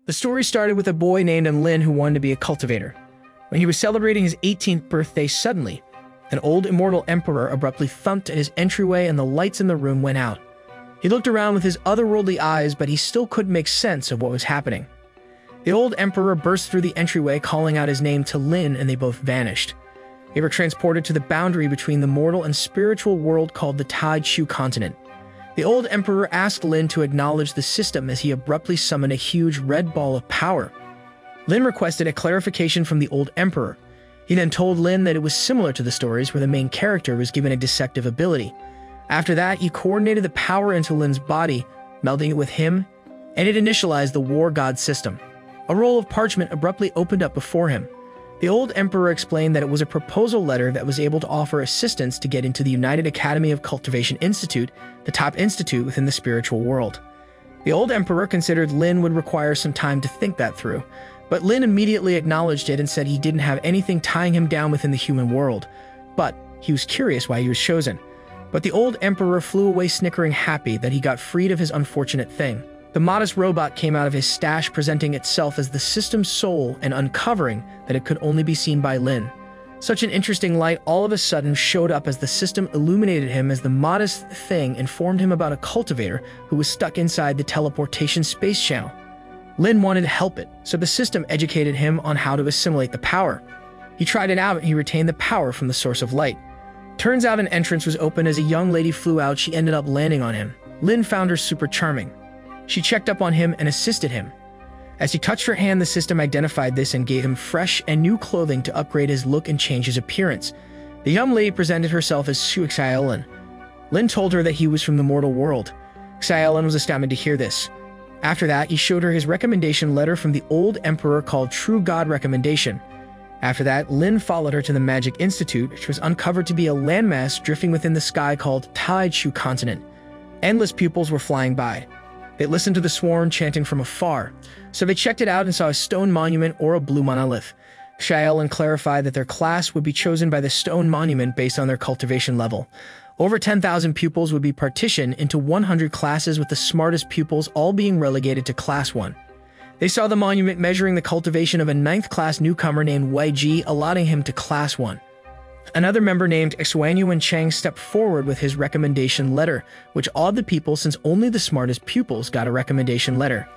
The story started with a boy named Lin who wanted to be a cultivator. When he was celebrating his 18th birthday, suddenly, an old immortal emperor abruptly thumped at his entryway and the lights in the room went out. He looked around with his otherworldly eyes, but he still couldn't make sense of what was happening. The old emperor burst through the entryway, calling out his name to Lin, and they both vanished. They were transported to the boundary between the mortal and spiritual world called the Tai Chu continent. The old emperor asked Lin to acknowledge the system as he abruptly summoned a huge red ball of power. Lin requested a clarification from the old emperor. He then told Lin that it was similar to the stories where the main character was given a deceptive ability. After that, he coordinated the power into Lin's body, melding it with him, and it initialized the War God system. A roll of parchment abruptly opened up before him. The old emperor explained that it was a proposal letter that was able to offer assistance to get into the United Academy of Cultivation Institute, the top institute within the spiritual world. The old emperor considered Lin would require some time to think that through, but Lin immediately acknowledged it and said he didn't have anything tying him down within the human world, but he was curious why he was chosen. But the old emperor flew away snickering, happy that he got freed of his unfortunate thing. The modest robot came out of his stash, presenting itself as the system's soul and uncovering that it could only be seen by Lin. Such an interesting light all of a sudden showed up as the system illuminated him as the modest thing informed him about a cultivator who was stuck inside the teleportation space channel. Lin wanted to help it, so the system educated him on how to assimilate the power. He tried it out and he retained the power from the source of light. Turns out an entrance was open as a young lady flew out. She ended up landing on him. Lin found her super charming. She checked up on him and assisted him. As he touched her hand, the system identified this and gave him fresh and new clothing to upgrade his look and change his appearance. The young lady presented herself as Su Xiaolin. Lin told her that he was from the mortal world. Xiaolin was astounded to hear this. After that, he showed her his recommendation letter from the old emperor called True God Recommendation. After that, Lin followed her to the Magic Institute, which was uncovered to be a landmass drifting within the sky called Tai Chu continent. Endless pupils were flying by. They listened to the swarm chanting from afar, so they checked it out and saw a stone monument or a blue monolith. Xiaolin clarified that their class would be chosen by the stone monument based on their cultivation level. Over 10,000 pupils would be partitioned into 100 classes, with the smartest pupils all being relegated to Class 1. They saw the monument measuring the cultivation of a 9th class newcomer named Wei Ji, allotting him to Class 1. Another member named Xuanyuan Cheng stepped forward with his recommendation letter, which awed the people since only the smartest pupils got a recommendation letter.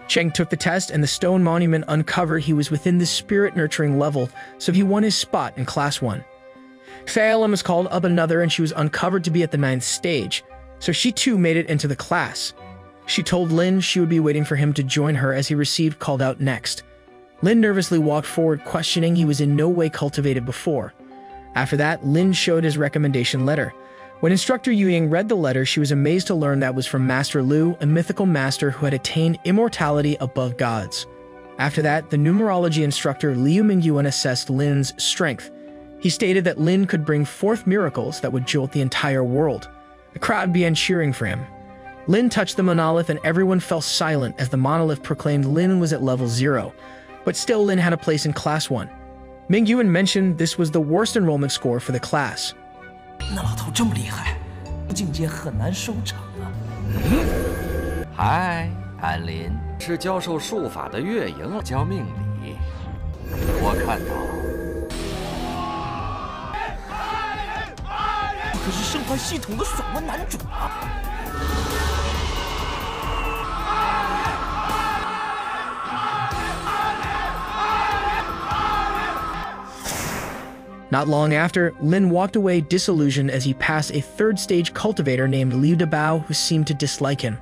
Cheng took the test and the stone monument uncovered he was within the spirit nurturing level, so he won his spot in Class 1. Xiaolin was called up another and she was uncovered to be at the 9th stage, so she too made it into the class. She told Lin she would be waiting for him to join her as he received called out next. Lin nervously walked forward, questioning he was in no way cultivated before. After that, Lin showed his recommendation letter. When Instructor Yu Ying read the letter, she was amazed to learn that was from Master Lu, a mythical master who had attained immortality above gods. After that, the numerology instructor Liu Mingyuan assessed Lin's strength. He stated that Lin could bring forth miracles that would jolt the entire world. The crowd began cheering for him. Lin touched the monolith and everyone fell silent as the monolith proclaimed Lin was at level 0, but still Lin had a place in Class 1. Mingyuan mentioned this was the worst enrollment score for the class. 那老头这么厉害，境界很难收场啊。嗨，安林，是教授术法的月莹教命理。我看到，可是生还系统的爽文男主啊！ Not long after, Lin walked away disillusioned as he passed a 3rd stage cultivator named Liu Dabao who seemed to dislike him.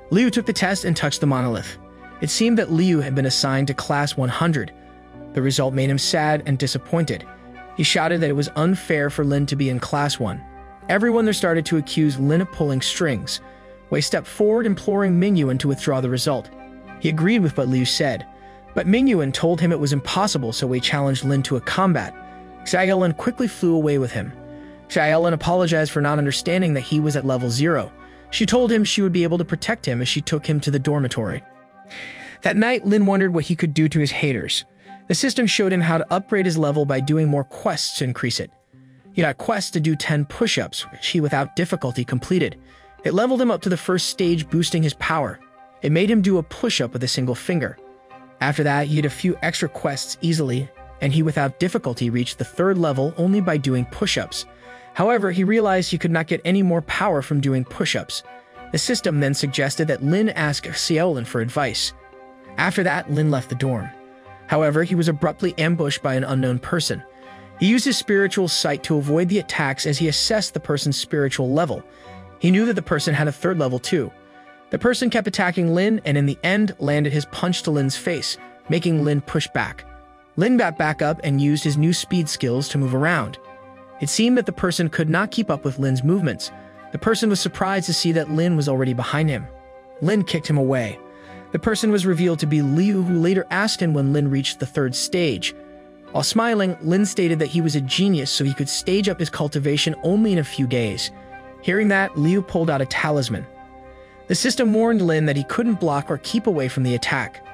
Liu took the test and touched the monolith. It seemed that Liu had been assigned to Class 100. The result made him sad and disappointed. He shouted that it was unfair for Lin to be in Class 1. Everyone there started to accuse Lin of pulling strings. Wei stepped forward imploring Mingyuan to withdraw the result. He agreed with what Liu said, but Mingyuan told him it was impossible, so Wei challenged Lin to a combat. Xiaolin quickly flew away with him. Xiaolin apologized for not understanding that he was at level 0. She told him she would be able to protect him as she took him to the dormitory. That night, Lin wondered what he could do to his haters. The system showed him how to upgrade his level by doing more quests to increase it. He got quests to do 10 push-ups, which he without difficulty completed. It leveled him up to the 1st stage, boosting his power. It made him do a push-up with a single finger. After that, he did a few extra quests easily, and he without difficulty reached the 3rd level only by doing push-ups. However, he realized he could not get any more power from doing push-ups. The system then suggested that Lin ask Xiaolin for advice. After that, Lin left the dorm. However, he was abruptly ambushed by an unknown person. He used his spiritual sight to avoid the attacks as he assessed the person's spiritual level. He knew that the person had a 3rd level too. The person kept attacking Lin and in the end landed his punch to Lin's face, making Lin push back. Lin got back up and used his new speed skills to move around. It seemed that the person could not keep up with Lin's movements. The person was surprised to see that Lin was already behind him. Lin kicked him away. The person was revealed to be Liu, who later asked him when Lin reached the 3rd stage. While smiling, Lin stated that he was a genius so he could stage up his cultivation only in a few days. Hearing that, Liu pulled out a talisman. The system warned Lin that he couldn't block or keep away from the attack,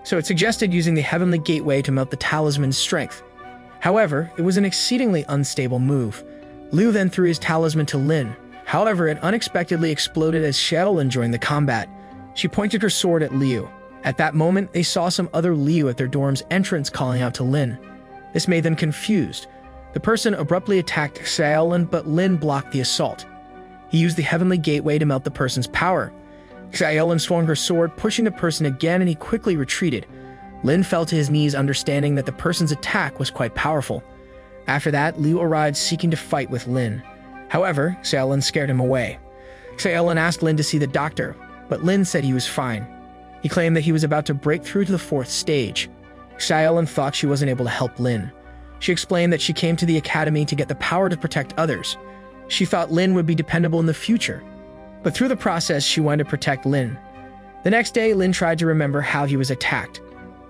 so it suggested using the Heavenly Gateway to melt the talisman's strength. However, it was an exceedingly unstable move. Liu then threw his talisman to Lin. However, it unexpectedly exploded as Xiaolin joined the combat. She pointed her sword at Liu. At that moment, they saw some other Liu at their dorm's entrance calling out to Lin. This made them confused. The person abruptly attacked Xiaolin, but Lin blocked the assault. He used the Heavenly Gateway to melt the person's power. Xiaolin swung her sword, pushing the person again, and he quickly retreated. Lin fell to his knees, understanding that the person's attack was quite powerful. After that, Liu arrived seeking to fight with Lin. However, Xiaolin scared him away. Xiaolin asked Lin to see the doctor, but Lin said he was fine. He claimed that he was about to break through to the 4th stage. Xiaolin thought she wasn't able to help Lin. She explained that she came to the academy to get the power to protect others. She thought Lin would be dependable in the future, but through the process, she wanted to protect Lin. The next day, Lin tried to remember how he was attacked.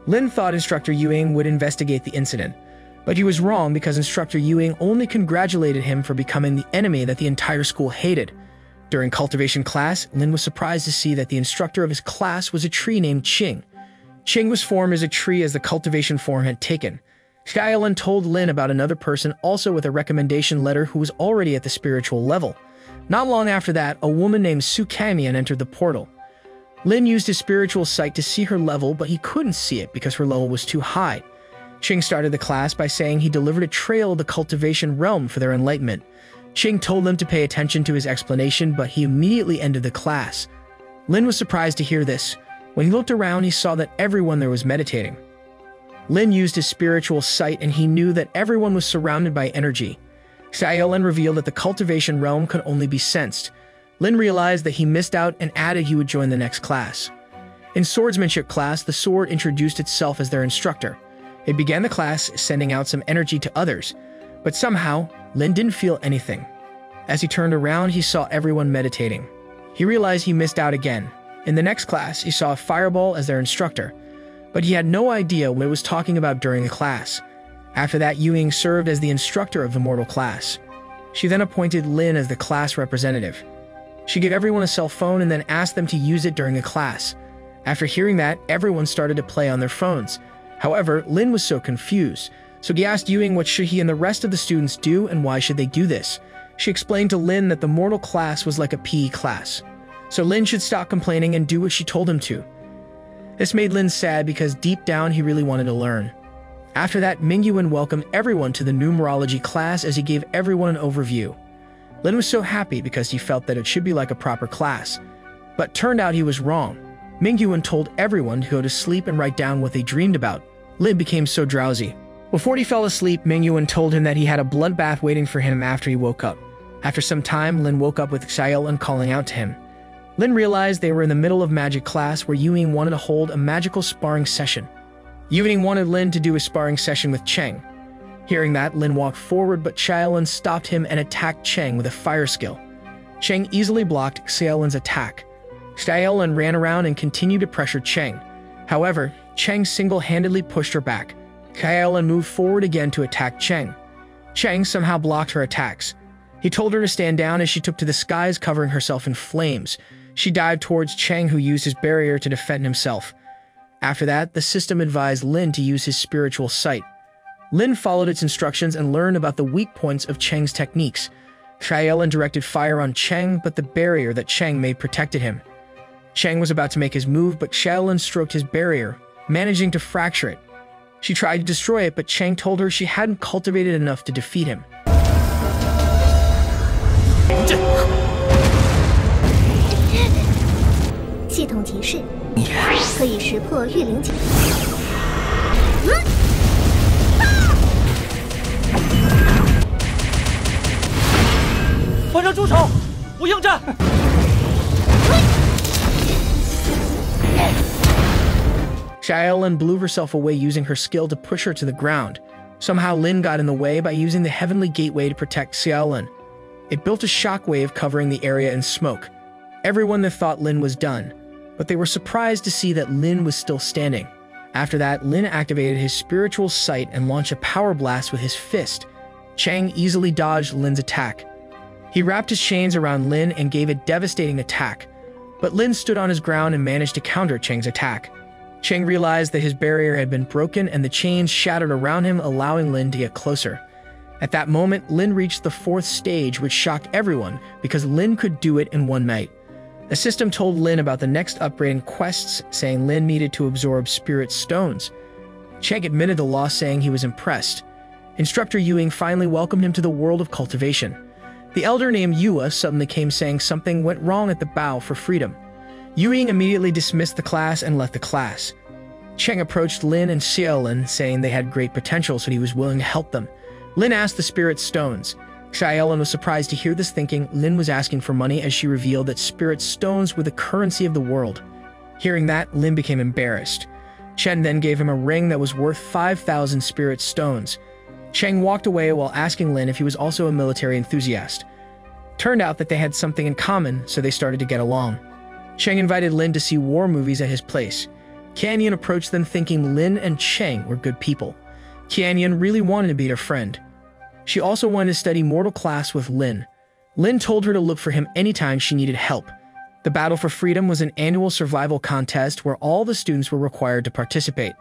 Lin thought Instructor Yuing would investigate the incident, but he was wrong because Instructor Yuing only congratulated him for becoming the enemy that the entire school hated. During cultivation class, Lin was surprised to see that the instructor of his class was a tree named Qing. Qing was formed as a tree as the cultivation form had taken. Xiaolin told Lin about another person also with a recommendation letter who was already at the spiritual level. Not long after that, a woman named Su Kamian entered the portal. Lin used his spiritual sight to see her level, but he couldn't see it because her level was too high. Qing started the class by saying he delivered a trail of the cultivation realm for their enlightenment. Qing told them to pay attention to his explanation, but he immediately ended the class. Lin was surprised to hear this. When he looked around, he saw that everyone there was meditating. Lin used his spiritual sight and he knew that everyone was surrounded by energy. Xiaolin revealed that the cultivation realm could only be sensed. Lin realized that he missed out and added he would join the next class. In swordsmanship class, the sword introduced itself as their instructor. It began the class, sending out some energy to others, but somehow, Lin didn't feel anything. As he turned around, he saw everyone meditating. He realized he missed out again. In the next class, he saw a fireball as their instructor, but he had no idea what it was talking about during the class. After that, Yuing served as the instructor of the mortal class. She then appointed Lin as the class representative. She gave everyone a cell phone and then asked them to use it during the class. After hearing that, everyone started to play on their phones. However, Lin was so confused, so he asked Yuing what should he and the rest of the students do and why should they do this. She explained to Lin that the mortal class was like a PE class, so Lin should stop complaining and do what she told him to. This made Lin sad because deep down he really wanted to learn. After that, Mingyuan welcomed everyone to the numerology class as he gave everyone an overview. Lin was so happy because he felt that it should be like a proper class, but turned out he was wrong. Mingyuan told everyone to go to sleep and write down what they dreamed about. Lin became so drowsy. Before he fell asleep, Mingyuan told him that he had a bloodbath waiting for him after he woke up. After some time, Lin woke up with Xiaolin calling out to him. Lin realized they were in the middle of magic class where Yuing wanted to hold a magical sparring session. Yuing wanted Lin to do a sparring session with Cheng. Hearing that, Lin walked forward, but Xiaolin stopped him and attacked Cheng with a fire skill. Cheng easily blocked Xiaolin's attack. Xiaolin ran around and continued to pressure Cheng. However, Cheng single-handedly pushed her back. Xiaolin moved forward again to attack Cheng. Cheng somehow blocked her attacks. He told her to stand down as she took to the skies, covering herself in flames. She dived towards Cheng, who used his barrier to defend himself. After that, the system advised Lin to use his spiritual sight. Lin followed its instructions and learned about the weak points of Cheng's techniques. Xiaolin directed fire on Cheng, but the barrier that Cheng made protected him. Cheng was about to make his move, but Xiaolin stroked his barrier. managing to fracture it. She tried to destroy it, but Chang told her she hadn't cultivated enough to defeat him. 系统提示，可以识破御灵警。团长住手！我应战。Xiaolin blew herself away using her skill to push her to the ground. Somehow Lin got in the way by using the Heavenly Gateway to protect Xiaolin. It built a shockwave covering the area in smoke. Everyone there thought Lin was done, but they were surprised to see that Lin was still standing. After that, Lin activated his spiritual sight and launched a power blast with his fist. Chang easily dodged Lin's attack. He wrapped his chains around Lin and gave a devastating attack, but Lin stood on his ground and managed to counter Chang's attack. Chang realized that his barrier had been broken and the chains shattered around him, allowing Lin to get closer. At that moment, Lin reached the 4th stage, which shocked everyone because Lin could do it in one night. The system told Lin about the next upgrading quests, saying Lin needed to absorb spirit stones. Chang admitted the loss, saying he was impressed. Instructor Yuing finally welcomed him to the world of cultivation. The elder named Yua suddenly came, saying something went wrong at the Bow for Freedom. Yuing immediately dismissed the class and left the class. Chang approached Lin and Xiaolin, saying they had great potential, so he was willing to help them. Lin asked the spirit stones. Xiaolin was surprised to hear this, thinking Lin was asking for money, as she revealed that spirit stones were the currency of the world. Hearing that, Lin became embarrassed. Chen then gave him a ring that was worth 5,000 spirit stones. Chang walked away while asking Lin if he was also a military enthusiast. Turned out that they had something in common, so they started to get along. Chang invited Lin to see war movies at his place. Qianyan approached them, thinking Lin and Chang were good people. Qianyan really wanted to be their friend. She also wanted to study mortal class with Lin. Lin told her to look for him anytime she needed help. The Battle for Freedom was an annual survival contest where all the students were required to participate.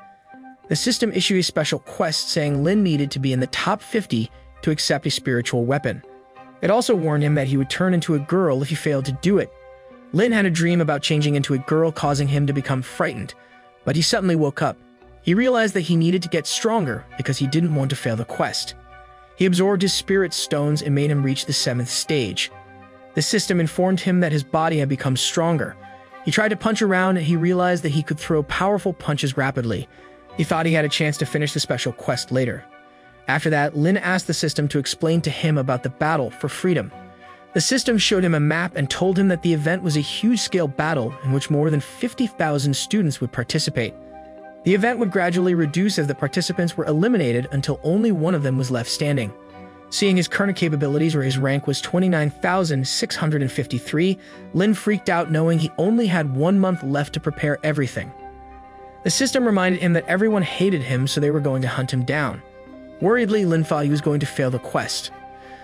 The system issued a special quest saying Lin needed to be in the top 50 to accept a spiritual weapon. It also warned him that he would turn into a girl if he failed to do it. Lin had a dream about changing into a girl, causing him to become frightened, but he suddenly woke up. He realized that he needed to get stronger because he didn't want to fail the quest. He absorbed his spirit stones and made him reach the 7th stage. The system informed him that his body had become stronger. He tried to punch around and he realized that he could throw powerful punches rapidly. He thought he had a chance to finish the special quest later. After that, Lin asked the system to explain to him about the Battle for Freedom. The system showed him a map and told him that the event was a huge-scale battle in which more than 50,000 students would participate. The event would gradually reduce as the participants were eliminated until only one of them was left standing. Seeing his current capabilities, where his rank was 29,653, Lin freaked out, knowing he only had 1 month left to prepare everything. The system reminded him that everyone hated him, so they were going to hunt him down. Worriedly, Lin thought he was going to fail the quest.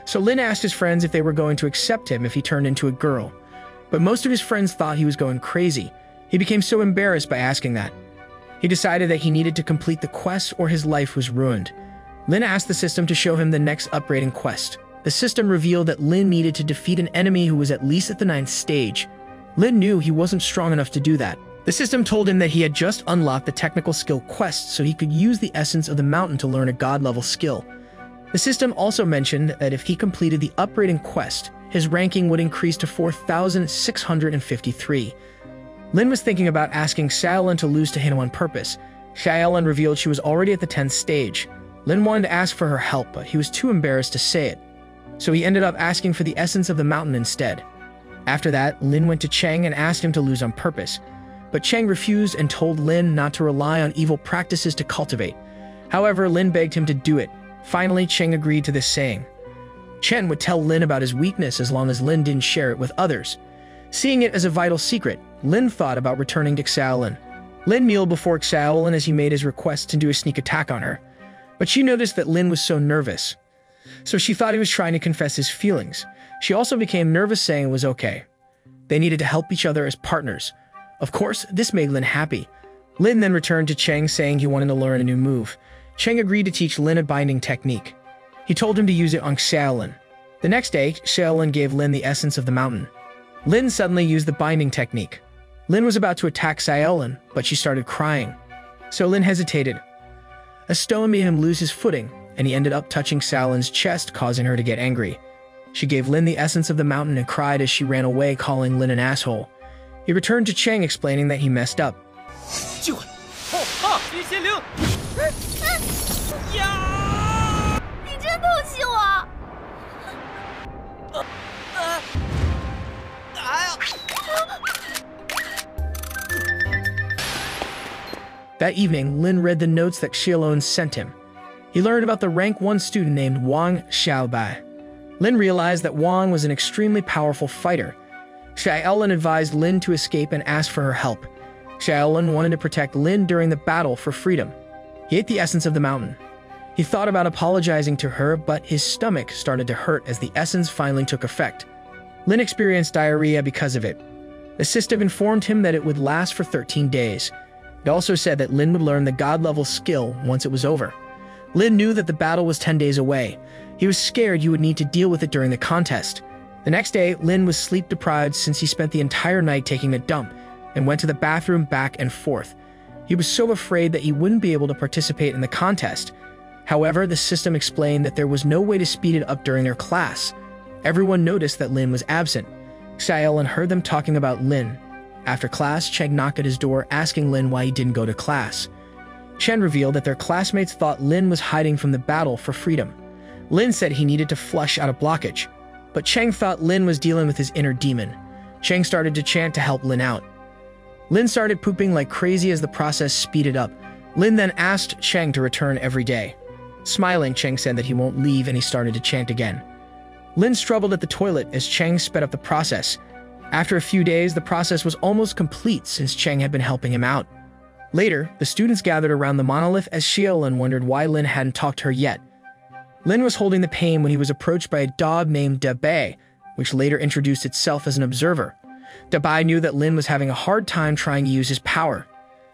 So Lin asked his friends if they were going to accept him if he turned into a girl. But most of his friends thought he was going crazy. He became so embarrassed by asking that. He decided that he needed to complete the quest or his life was ruined. Lin asked the system to show him the next upgrading quest. The system revealed that Lin needed to defeat an enemy who was at least at the 9th stage. Lin knew he wasn't strong enough to do that. The system told him that he had just unlocked the technical skill quest, so he could use the essence of the mountain to learn a god-level skill. The system also mentioned that if he completed the upgrading quest, his ranking would increase to 4,653. Lin was thinking about asking Xiaolin to lose to him on purpose. Xiaolin revealed she was already at the 10th stage. Lin wanted to ask for her help, but he was too embarrassed to say it. So he ended up asking for the essence of the mountain instead. After that, Lin went to Chang and asked him to lose on purpose. But Chang refused and told Lin not to rely on evil practices to cultivate. However, Lin begged him to do it. Finally, Chang agreed to this, saying Chen would tell Lin about his weakness as long as Lin didn't share it with others. Seeing it as a vital secret, Lin thought about returning to Xiaolin. Lin kneeled before Xiaolin as he made his request to do a sneak attack on her. But she noticed that Lin was so nervous, so she thought he was trying to confess his feelings. She also became nervous, saying it was okay. They needed to help each other as partners. Of course, this made Lin happy. Lin then returned to Chang, saying he wanted to learn a new move. Chang agreed to teach Lin a binding technique. He told him to use it on Xiaolin. The next day, Xiaolin gave Lin the essence of the mountain. Lin suddenly used the binding technique. Lin was about to attack Xiaolin, but she started crying. So Lin hesitated. A stone made him lose his footing, and he ended up touching Xiaolin's chest, causing her to get angry. She gave Lin the essence of the mountain and cried as she ran away, calling Lin an asshole. He returned to Cheng, explaining that he messed up. 机会！后怕徐邪灵！呀！你真痛惜我！哎呀！ That evening, Lin read the notes that Xiaolin sent him. He learned about the rank 1 student named Wang Xiaobai. Lin realized that Wang was an extremely powerful fighter. Xiaolin advised Lin to escape and asked for her help. Xiaolin wanted to protect Lin during the battle for freedom. He ate the essence of the mountain. He thought about apologizing to her, but his stomach started to hurt as the essence finally took effect. Lin experienced diarrhea because of it. The system informed him that it would last for 13 days. It also said that Lin would learn the god-level skill once it was over. Lin knew that the battle was 10 days away. He was scared he would need to deal with it during the contest. The next day, Lin was sleep-deprived since he spent the entire night taking a dump and went to the bathroom back and forth. He was so afraid that he wouldn't be able to participate in the contest. However, the system explained that there was no way to speed it up during their class. Everyone noticed that Lin was absent. Xiaolin heard them talking about Lin. After class, Cheng knocked at his door, asking Lin why he didn't go to class. Chen revealed that their classmates thought Lin was hiding from the battle for freedom. Lin said he needed to flush out a blockage, but Cheng thought Lin was dealing with his inner demon. Cheng started to chant to help Lin out. Lin started pooping like crazy as the process speeded up. Lin then asked Cheng to return every day. Smiling, Cheng said that he won't leave, and he started to chant again. Lin struggled at the toilet as Cheng sped up the process. After a few days, the process was almost complete since Cheng had been helping him out. Later, the students gathered around the monolith as Xiaolin wondered why Lin hadn't talked to her yet. Lin was holding the pain when he was approached by a dog named Dabai, which later introduced itself as an observer. Dabai knew that Lin was having a hard time trying to use his power.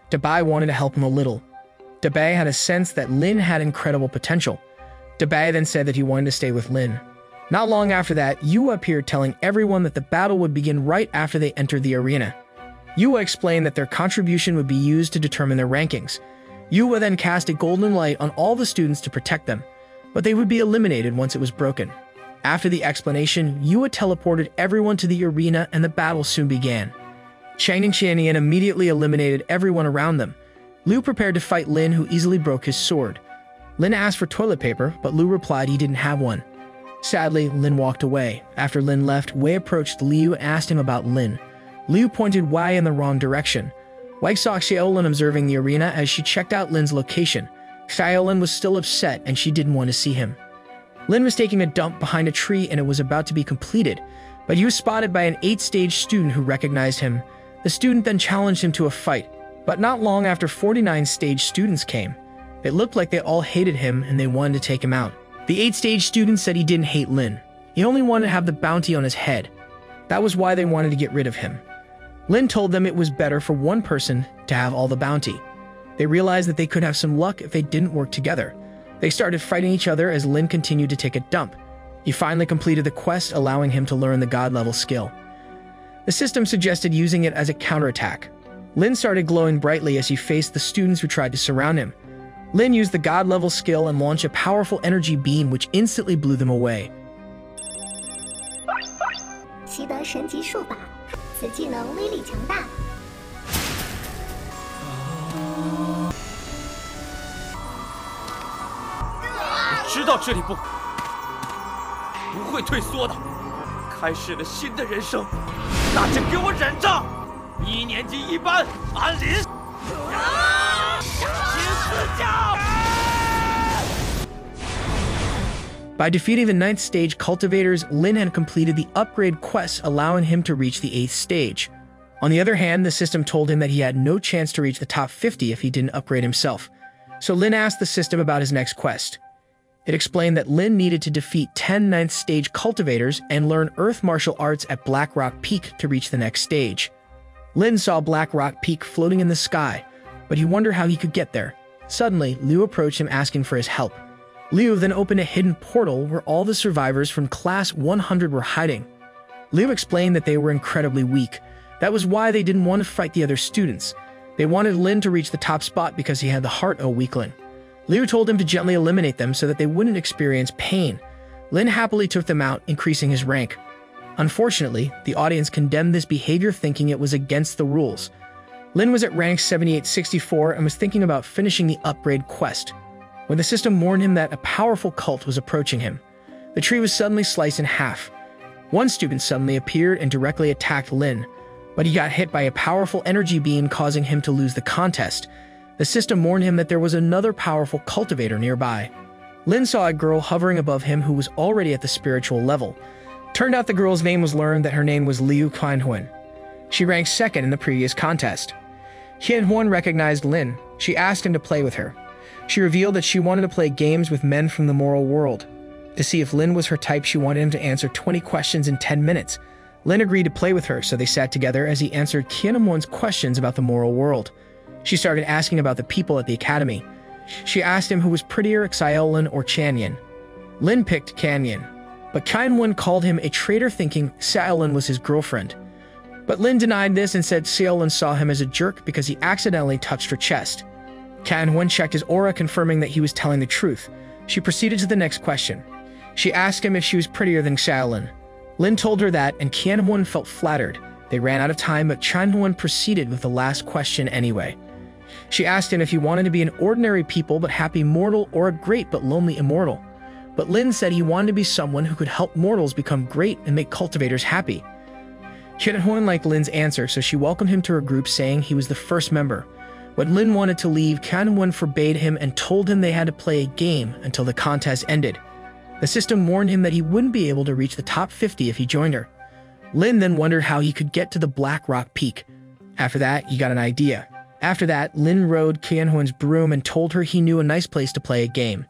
Dabai wanted to help him a little. Dabai had a sense that Lin had incredible potential. Dabai then said that he wanted to stay with Lin. Not long after that, Yue appeared, telling everyone that the battle would begin right after they entered the arena. Yue explained that their contribution would be used to determine their rankings. Yue then cast a golden light on all the students to protect them, but they would be eliminated once it was broken. After the explanation, Yue teleported everyone to the arena and the battle soon began. Cheng and Xiannian immediately eliminated everyone around them. Liu prepared to fight Lin, who easily broke his sword. Lin asked for toilet paper, but Liu replied he didn't have one. Sadly, Lin walked away. After Lin left, Wei approached Liu and asked him about Lin. Liu pointed Wei in the wrong direction. Wei saw Xiaolin observing the arena as she checked out Lin's location. Xiaolin was still upset and she didn't want to see him. Lin was taking a dump behind a tree and it was about to be completed, but he was spotted by an 8th-stage student who recognized him. The student then challenged him to a fight, but not long after 49-stage students came. It looked like they all hated him and they wanted to take him out. The 8th-stage student said he didn't hate Lin. He only wanted to have the bounty on his head. That was why they wanted to get rid of him. Lin told them it was better for one person to have all the bounty. They realized that they could have some luck if they didn't work together. They started fighting each other as Lin continued to take a dump. He finally completed the quest, allowing him to learn the god-level skill. The system suggested using it as a counterattack. Lin started glowing brightly as he faced the students who tried to surround him. Lin used the god-level skill and launched a powerful energy beam which instantly blew them away. 习得神级术法，此技能威力强大。我知道这里不会退缩的，开始了新的人生，那就给我忍着！1年级一班安林，新四将。 By defeating the 9th stage cultivators, Lin had completed the upgrade quest, allowing him to reach the 8th stage. On the other hand, the system told him that he had no chance to reach the top 50 if he didn't upgrade himself. So Lin asked the system about his next quest. It explained that Lin needed to defeat 10 9th stage cultivators and learn earth martial arts at Black Rock Peak to reach the next stage. Lin saw Black Rock Peak floating in the sky, but he wondered how he could get there. Suddenly, Liu approached him asking for his help. Liu then opened a hidden portal where all the survivors from Class 100 were hiding. Liu explained that they were incredibly weak. That was why they didn't want to fight the other students. They wanted Lin to reach the top spot because he had the heart of a weakling. Liu told him to gently eliminate them so that they wouldn't experience pain. Lin happily took them out, increasing his rank. Unfortunately, the audience condemned this behavior, thinking it was against the rules. Lin was at rank 7864 and was thinking about finishing the upgrade quest, when the system warned him that a powerful cult was approaching him. The tree was suddenly sliced in half. One student suddenly appeared and directly attacked Lin, but he got hit by a powerful energy beam, causing him to lose the contest. The system warned him that there was another powerful cultivator nearby. Lin saw a girl hovering above him who was already at the spiritual level. Turned out the girl's name was learned that her name was Liu Qianhuan. She ranked second in the previous contest. Qianhuan recognized Lin. She asked him to play with her. She revealed that she wanted to play games with men from the moral world. To see if Lin was her type, she wanted him to answer 20 questions in 10 minutes. Lin agreed to play with her, so they sat together as he answered Qianhuan's questions about the moral world. She started asking about the people at the academy. She asked him who was prettier, Xiaolin or Chanyan. Lin picked Chanyan, but Qianhuan called him a traitor, thinking Xiaolin was his girlfriend. But Lin denied this and said Xiaolin saw him as a jerk because he accidentally touched her chest. Qianhuan checked his aura, confirming that he was telling the truth. She proceeded to the next question. She asked him if she was prettier than Xiaolin. Lin told her that, and Qianhuan felt flattered. They ran out of time, but Qianhuan proceeded with the last question anyway. She asked him if he wanted to be an ordinary people but happy mortal or a great but lonely immortal. But Lin said he wanted to be someone who could help mortals become great and make cultivators happy. Qianhuan liked Lin's answer, so she welcomed him to her group, saying he was the first member. When Lin wanted to leave, Qianhuan forbade him and told him they had to play a game until the contest ended. The system warned him that he wouldn't be able to reach the top 50 if he joined her. Lin then wondered how he could get to the Black Rock Peak. After that, he got an idea. After that, Lin rode Qianhuan's broom and told her he knew a nice place to play a game.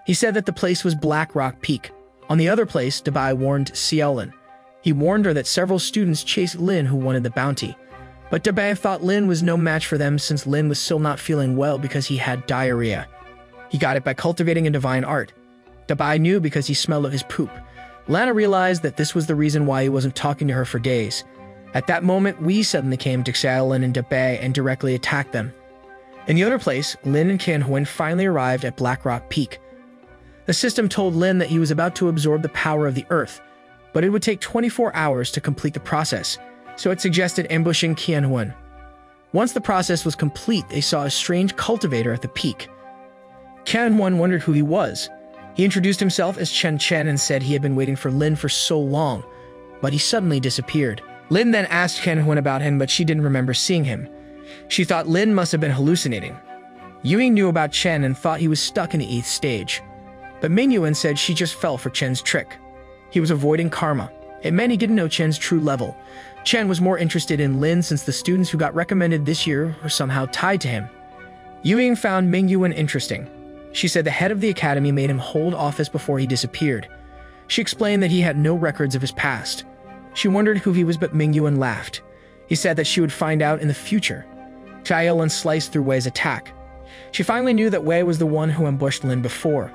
He said that the place was Black Rock Peak. On the other place, Dabai warned Xiaolin. He warned her that several students chased Lin who wanted the bounty. But Dabai thought Lin was no match for them since Lin was still not feeling well because he had diarrhea. He got it by cultivating a divine art. Dabai knew because he smelled his poop. Lana realized that this was the reason why he wasn't talking to her for days. At that moment, Wei suddenly came to Xiaolin and Dabai and directly attacked them. In the other place, Lin and Qianhuan finally arrived at Black Rock Peak. The system told Lin that he was about to absorb the power of the earth, but it would take 24 hours to complete the process, so it suggested ambushing Qianhuan. Once the process was complete, they saw a strange cultivator at the peak. Qianhuan wondered who he was. He introduced himself as Chen Chen and said he had been waiting for Lin for so long, but he suddenly disappeared. Lin then asked Qianhuan about him, but she didn't remember seeing him. She thought Lin must have been hallucinating. Yuying knew about Chen and thought he was stuck in the 8th stage. But Mingyuan said she just fell for Chen's trick. He was avoiding karma. It meant he didn't know Chen's true level. Chen was more interested in Lin since the students who got recommended this year were somehow tied to him. Yuying found Mingyuan interesting. She said the head of the academy made him hold office before he disappeared. She explained that he had no records of his past. She wondered who he was, but Mingyuan laughed. He said that she would find out in the future. Xiaolin sliced through Wei's attack. She finally knew that Wei was the one who ambushed Lin before.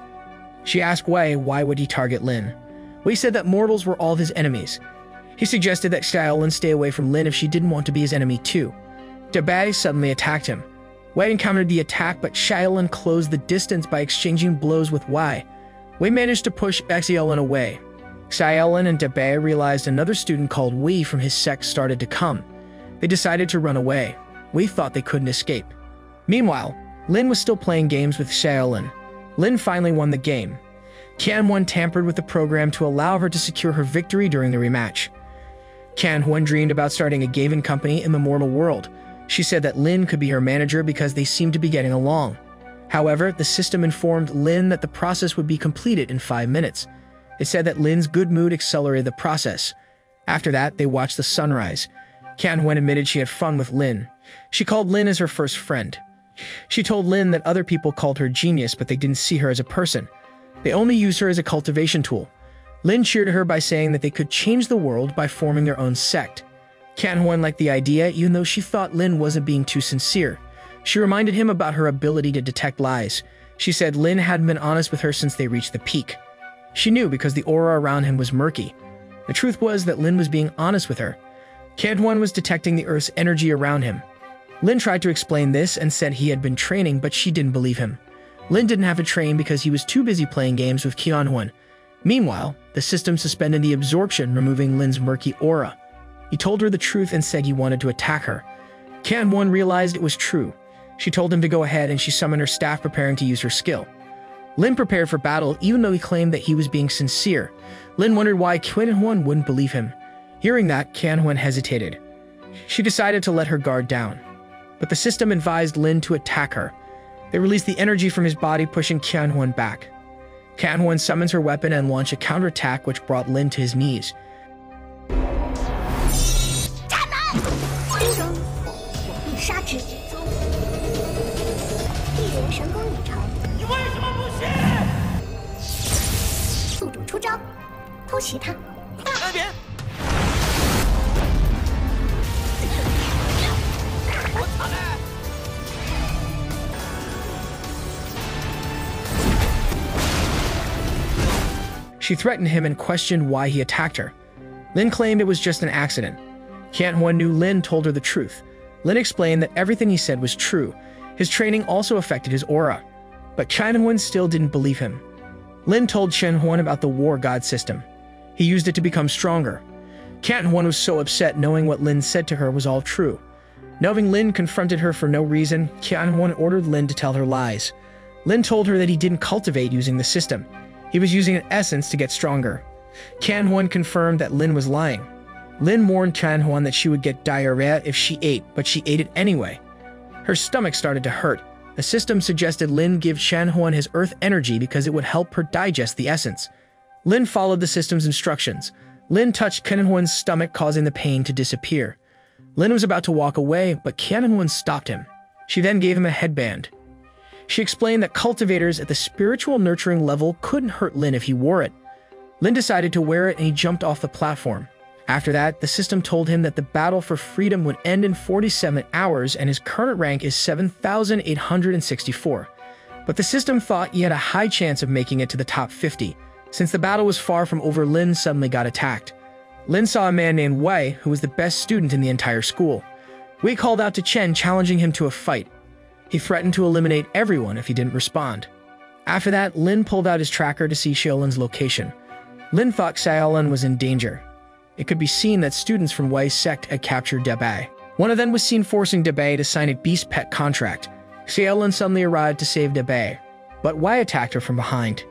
She asked Wei why would he target Lin. Wei said that mortals were all of his enemies. He suggested that Xiaolin stay away from Lin if she didn't want to be his enemy too. Dabai suddenly attacked him. Wei encountered the attack, but Xiaolin closed the distance by exchanging blows with Wei. Wei managed to push Xiaolin away. Xiaolin and Dabai realized another student called Wei from his sect started to come. They decided to run away. Wei thought they couldn't escape. Meanwhile, Lin was still playing games with Xiaolin. Lin finally won the game. Qianhuan tampered with the program to allow her to secure her victory during the rematch. Qianhuan dreamed about starting a gaming company in the mortal world. She said that Lin could be her manager because they seemed to be getting along. However, the system informed Lin that the process would be completed in 5 minutes. It said that Lin's good mood accelerated the process. After that, they watched the sunrise. Qianhuan admitted she had fun with Lin. She called Lin as her first friend. She told Lin that other people called her genius, but they didn't see her as a person. They only used her as a cultivation tool. Lin cheered her by saying that they could change the world by forming their own sect. Qianhuan liked the idea, even though she thought Lin wasn't being too sincere. She reminded him about her ability to detect lies. She said Lin hadn't been honest with her since they reached the peak. She knew because the aura around him was murky. The truth was that Lin was being honest with her. Qianhuan was detecting the Earth's energy around him. Lin tried to explain this and said he had been training, but she didn't believe him. Lin didn't have to train because he was too busy playing games with Qianhuan. Meanwhile, the system suspended the absorption, removing Lin's murky aura. He told her the truth and said he wanted to attack her. Qianhuan realized it was true. She told him to go ahead and she summoned her staff, preparing to use her skill. Lin prepared for battle even though he claimed that he was being sincere. Lin wondered why Qianhuan wouldn't believe him. Hearing that, Qianhuan hesitated. She decided to let her guard down. But the system advised Lin to attack her. They released the energy from his body, pushing Qianhuan back. Qianhuan summons her weapon and launched a counterattack which brought Lin to his knees. 偷袭他！别！我操嘞！ She threatened him and questioned why he attacked her. Lin claimed it was just an accident. Qianhuan knew Lin told her the truth. Lin explained that everything he said was true. His training also affected his aura. But Qianhuan still didn't believe him. Lin told Qianhuan about the war god system. He used it to become stronger. Qianhuan was so upset knowing what Lin said to her was all true. Knowing Lin confronted her for no reason, Qianhuan ordered Lin to tell her lies. Lin told her that he didn't cultivate using the system. He was using an essence to get stronger. Qianhuan confirmed that Lin was lying. Lin warned Qianhuan that she would get diarrhea if she ate, but she ate it anyway. Her stomach started to hurt. The system suggested Lin give Qianhuan his earth energy because it would help her digest the essence. Lin followed the system's instructions. Lin touched Qianhuan's stomach, causing the pain to disappear. Lin was about to walk away, but Qianhuan stopped him. She then gave him a headband. She explained that cultivators at the spiritual nurturing level couldn't hurt Lin if he wore it. Lin decided to wear it and he jumped off the platform. After that, the system told him that the battle for freedom would end in 47 hours and his current rank is 7,864. But the system thought he had a high chance of making it to the top 50. Since the battle was far from over, Lin suddenly got attacked. Lin saw a man named Wei, who was the best student in the entire school. Wei called out to Chen, challenging him to a fight. He threatened to eliminate everyone if he didn't respond. After that, Lin pulled out his tracker to see Xiaolin's location. Lin thought Xiaolin was in danger. It could be seen that students from Wei's sect had captured Debei. One of them was seen forcing Debei to sign a beast pet contract. Xiaolin suddenly arrived to save Debei, but Wei attacked her from behind.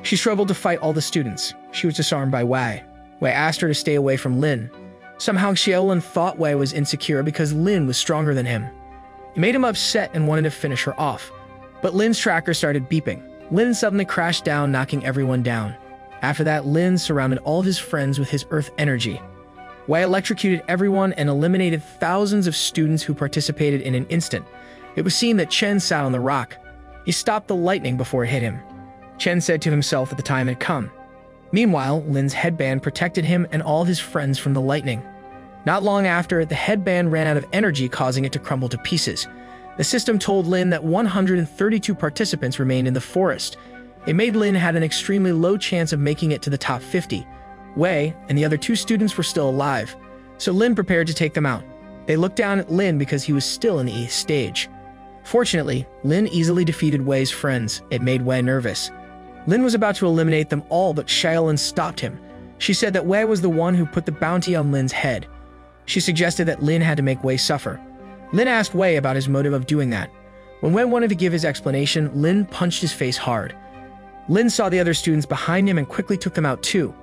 She struggled to fight all the students. She was disarmed by Wei. Wei asked her to stay away from Lin. Somehow Xiaolin thought Wei was insecure because Lin was stronger than him. It made him upset and wanted to finish her off. But Lin's tracker started beeping. Lin suddenly crashed down, knocking everyone down. After that, Lin surrounded all of his friends with his earth energy. Wei electrocuted everyone and eliminated thousands of students who participated in an instant. It was seen that Chen sat on the rock. He stopped the lightning before it hit him. Chen said to himself that the time had come. Meanwhile, Lin's headband protected him and all his friends from the lightning. Not long after, the headband ran out of energy, causing it to crumble to pieces. The system told Lin that 132 participants remained in the forest. It made Lin had an extremely low chance of making it to the top 50. Wei and the other two students were still alive, so Lin prepared to take them out. They looked down at Lin because he was still in the 8th stage. Fortunately, Lin easily defeated Wei's friends. It made Wei nervous. Lin was about to eliminate them all, but Xiaolin stopped him. She said that Wei was the one who put the bounty on Lin's head. She suggested that Lin had to make Wei suffer. Lin asked Wei about his motive of doing that. When Wei wanted to give his explanation, Lin punched his face hard. Lin saw the other students behind him and quickly took them out too.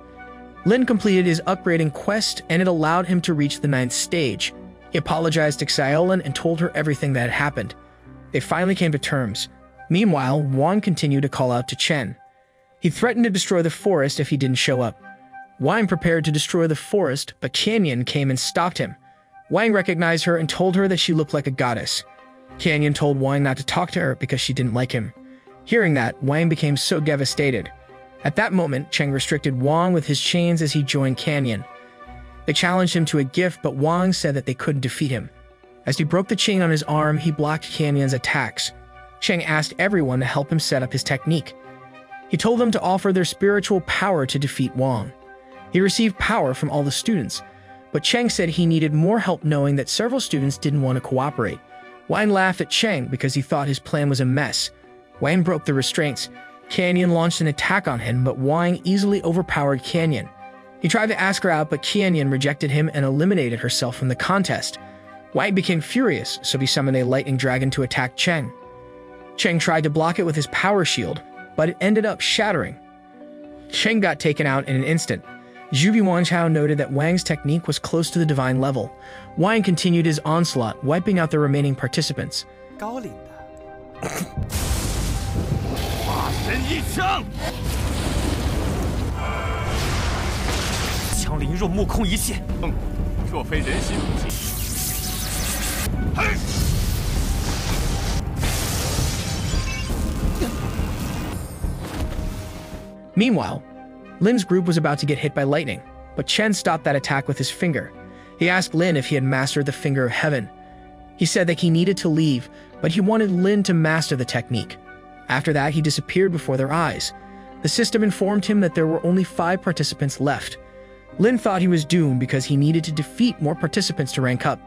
Lin completed his upgrading quest and it allowed him to reach the 9th stage. He apologized to Xiaolin and told her everything that had happened. They finally came to terms. Meanwhile, Wang continued to call out to Chen. He threatened to destroy the forest if he didn't show up. Wang prepared to destroy the forest, but Canyon came and stopped him. Wang recognized her and told her that she looked like a goddess. Canyon told Wang not to talk to her because she didn't like him. Hearing that, Wang became so devastated. At that moment, Cheng restricted Wang with his chains as he joined Canyon. They challenged him to a gift, but Wang said that they couldn't defeat him. As he broke the chain on his arm, he blocked Canyon's attacks. Cheng asked everyone to help him set up his technique. He told them to offer their spiritual power to defeat Wang. He received power from all the students, but Cheng said he needed more help, knowing that several students didn't want to cooperate. Wang laughed at Cheng because he thought his plan was a mess. Wang broke the restraints. Canyon launched an attack on him, but Wang easily overpowered Canyon. He tried to ask her out, but Canyon rejected him and eliminated herself from the contest. Wang became furious, so he summoned a lightning dragon to attack Cheng. Cheng tried to block it with his power shield, but it ended up shattering. Cheng got taken out in an instant. Zhu Yuanchao noted that Wang's technique was close to the divine level. Wang continued his onslaught, wiping out the remaining participants. 高领的，化身一枪，枪灵若目空一现，若非人心不济。嘿！ Meanwhile, Lin's group was about to get hit by lightning, but Chen stopped that attack with his finger. He asked Lin if he had mastered the Finger of Heaven. He said that he needed to leave, but he wanted Lin to master the technique. After that, he disappeared before their eyes. The system informed him that there were only 5 participants left. Lin thought he was doomed because he needed to defeat more participants to rank up,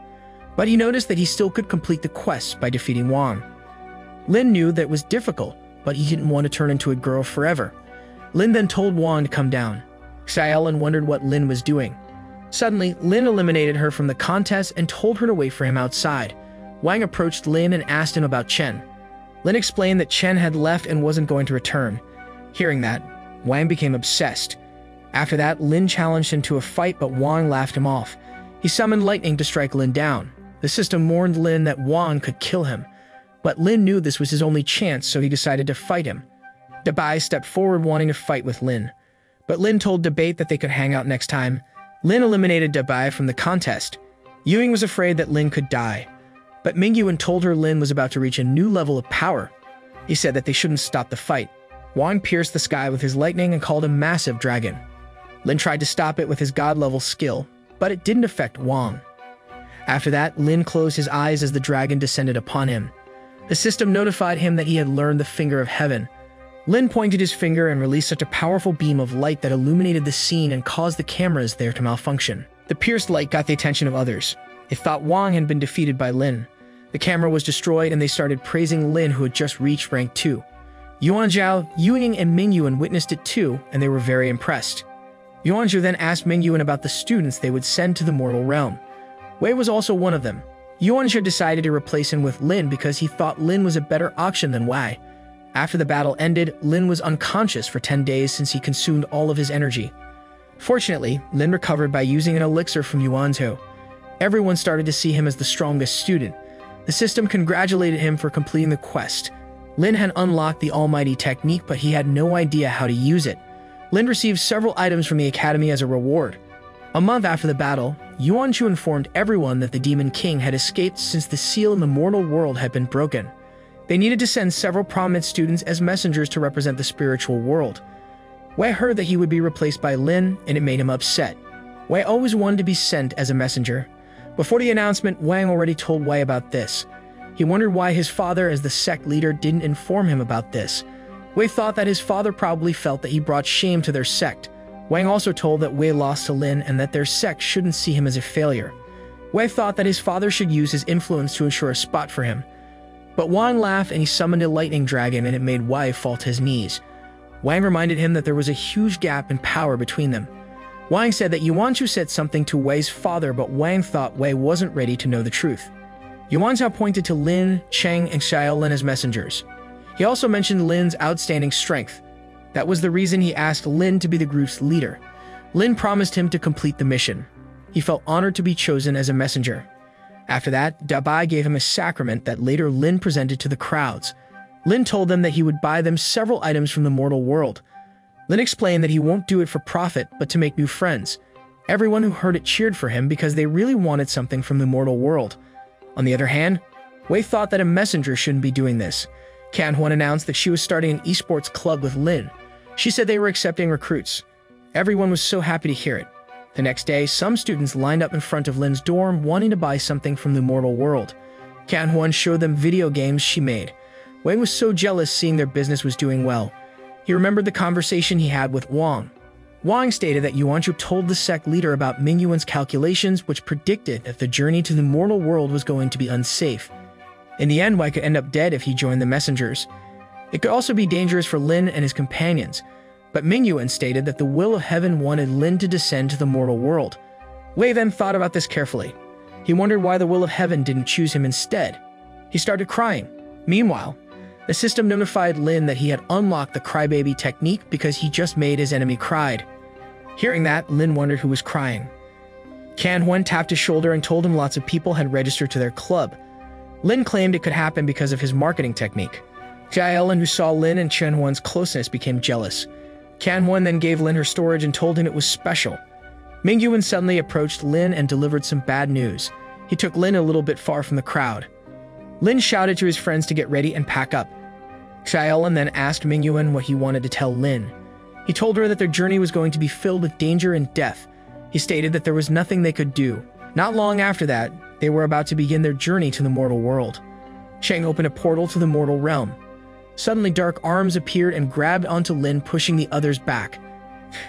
but he noticed that he still could complete the quest by defeating Wang. Lin knew that it was difficult, but he didn't want to turn into a girl forever. Lin then told Wang to come down. Xiaolin wondered what Lin was doing. Suddenly, Lin eliminated her from the contest and told her to wait for him outside. Wang approached Lin and asked him about Chen. Lin explained that Chen had left and wasn't going to return. Hearing that, Wang became obsessed. After that, Lin challenged him to a fight, but Wang laughed him off. He summoned lightning to strike Lin down. The system warned Lin that Wang could kill him. But Lin knew this was his only chance, so he decided to fight him. Dabai stepped forward wanting to fight with Lin. But Lin told Debate that they could hang out next time. Lin eliminated Dabai from the contest. Ewing was afraid that Lin could die. But Mingyuan told her Lin was about to reach a new level of power. He said that they shouldn't stop the fight. Wang pierced the sky with his lightning and called a massive dragon. Lin tried to stop it with his god-level skill, but it didn't affect Wang. After that, Lin closed his eyes as the dragon descended upon him. The system notified him that he had learned the Finger of Heaven. Lin pointed his finger and released such a powerful beam of light that illuminated the scene and caused the cameras there to malfunction. The pierced light got the attention of others. They thought Wang had been defeated by Lin. The camera was destroyed and they started praising Lin, who had just reached rank 2. Yuanzhao, Ewing, and Mingyuan witnessed it too, and they were very impressed. Yuanzhao then asked Mingyuan about the students they would send to the mortal realm. Wei was also one of them. Yuanzhao decided to replace him with Lin because he thought Lin was a better option than Wei. After the battle ended, Lin was unconscious for 10 days since he consumed all of his energy. Fortunately, Lin recovered by using an elixir from Yuanzhou. Everyone started to see him as the strongest student. The system congratulated him for completing the quest. Lin had unlocked the almighty technique, but he had no idea how to use it. Lin received several items from the academy as a reward. A month after the battle, Yuanzhou informed everyone that the Demon King had escaped since the seal in the mortal world had been broken. They needed to send several prominent students as messengers to represent the spiritual world. Wei heard that he would be replaced by Lin, and it made him upset. Wei always wanted to be sent as a messenger. Before the announcement, Wang already told Wei about this. He wondered why his father, as the sect leader, didn't inform him about this. Wei thought that his father probably felt that he brought shame to their sect. Wang also told that Wei lost to Lin and that their sect shouldn't see him as a failure. Wei thought that his father should use his influence to ensure a spot for him. But Wang laughed and he summoned a lightning dragon, and it made Wei fall to his knees. Wang reminded him that there was a huge gap in power between them. Wang said that Yuanzhou said something to Wei's father, but Wang thought Wei wasn't ready to know the truth. Yuanzhou pointed to Lin, Cheng, and Xiaolin as messengers. He also mentioned Lin's outstanding strength. That was the reason he asked Lin to be the group's leader. Lin promised him to complete the mission. He felt honored to be chosen as a messenger. After that, Dabai gave him a sacrament that later Lin presented to the crowds. Lin told them that he would buy them several items from the mortal world. Lin explained that he won't do it for profit, but to make new friends. Everyone who heard it cheered for him because they really wanted something from the mortal world. On the other hand, Wei thought that a messenger shouldn't be doing this. Can Huan announced that she was starting an esports club with Lin. She said they were accepting recruits. Everyone was so happy to hear it. The next day, some students lined up in front of Lin's dorm wanting to buy something from the mortal world. Can Huan showed them video games she made. Wei was so jealous seeing their business was doing well. He remembered the conversation he had with Wang. Wang stated that Yuanzhou told the sect leader about Mingyuan's calculations, which predicted that the journey to the mortal world was going to be unsafe. In the end, Wei could end up dead if he joined the messengers. It could also be dangerous for Lin and his companions, but Mingyuan stated that the will of heaven wanted Lin to descend to the mortal world. Wei then thought about this carefully. He wondered why the will of heaven didn't choose him instead. He started crying. Meanwhile, the system notified Lin that he had unlocked the crybaby technique because he just made his enemy cried. Hearing that, Lin wondered who was crying. Can Huan tapped his shoulder and told him lots of people had registered to their club. Lin claimed it could happen because of his marketing technique. Jia Ellen, who saw Lin and Chen Huan's closeness, became jealous. Can Huan then gave Lin her storage and told him it was special. Mingyuan suddenly approached Lin and delivered some bad news. He took Lin a little bit far from the crowd. Lin shouted to his friends to get ready and pack up. Jia Ellen then asked Mingyuan what he wanted to tell Lin. He told her that their journey was going to be filled with danger and death. He stated that there was nothing they could do. Not long after that, they were about to begin their journey to the mortal world. Cheng opened a portal to the mortal realm. Suddenly, dark arms appeared and grabbed onto Lin, pushing the others back.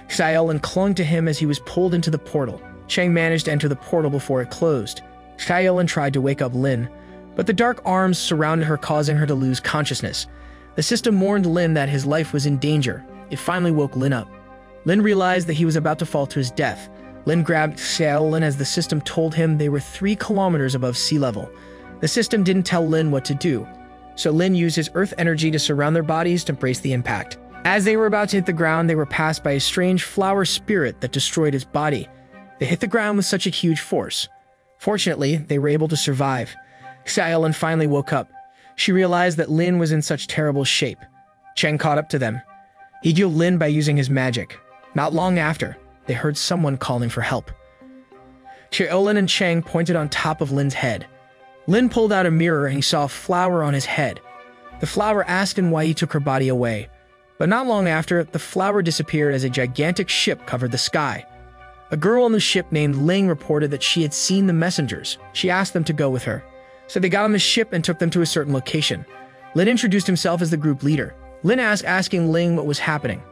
Jia Ellen clung to him as he was pulled into the portal. Cheng managed to enter the portal before it closed. Jia Ellen tried to wake up Lin, but the dark arms surrounded her, causing her to lose consciousness. The system warned Lin that his life was in danger. It finally woke Lin up. Lin realized that he was about to fall to his death. Lin grabbed Jia Ellen as the system told him they were 3 kilometers above sea level. The system didn't tell Lin what to do, so Lin used his earth energy to surround their bodies to brace the impact. As they were about to hit the ground, they were passed by a strange flower spirit that destroyed his body. They hit the ground with such a huge force. Fortunately, they were able to survive. Jia Ellen finally woke up. She realized that Lin was in such terrible shape. Cheng caught up to them. He healed Lin by using his magic. Not long after, they heard someone calling for help. Jia Ellen and Cheng pointed on top of Lin's head. Lin pulled out a mirror and he saw a flower on his head. The flower asked him why he took her body away. But not long after, the flower disappeared as a gigantic ship covered the sky. A girl on the ship named Ling reported that she had seen the messengers. She asked them to go with her. So they got on the ship and took them to a certain location. Lin introduced himself as the group leader. Lin asking Ling what was happening.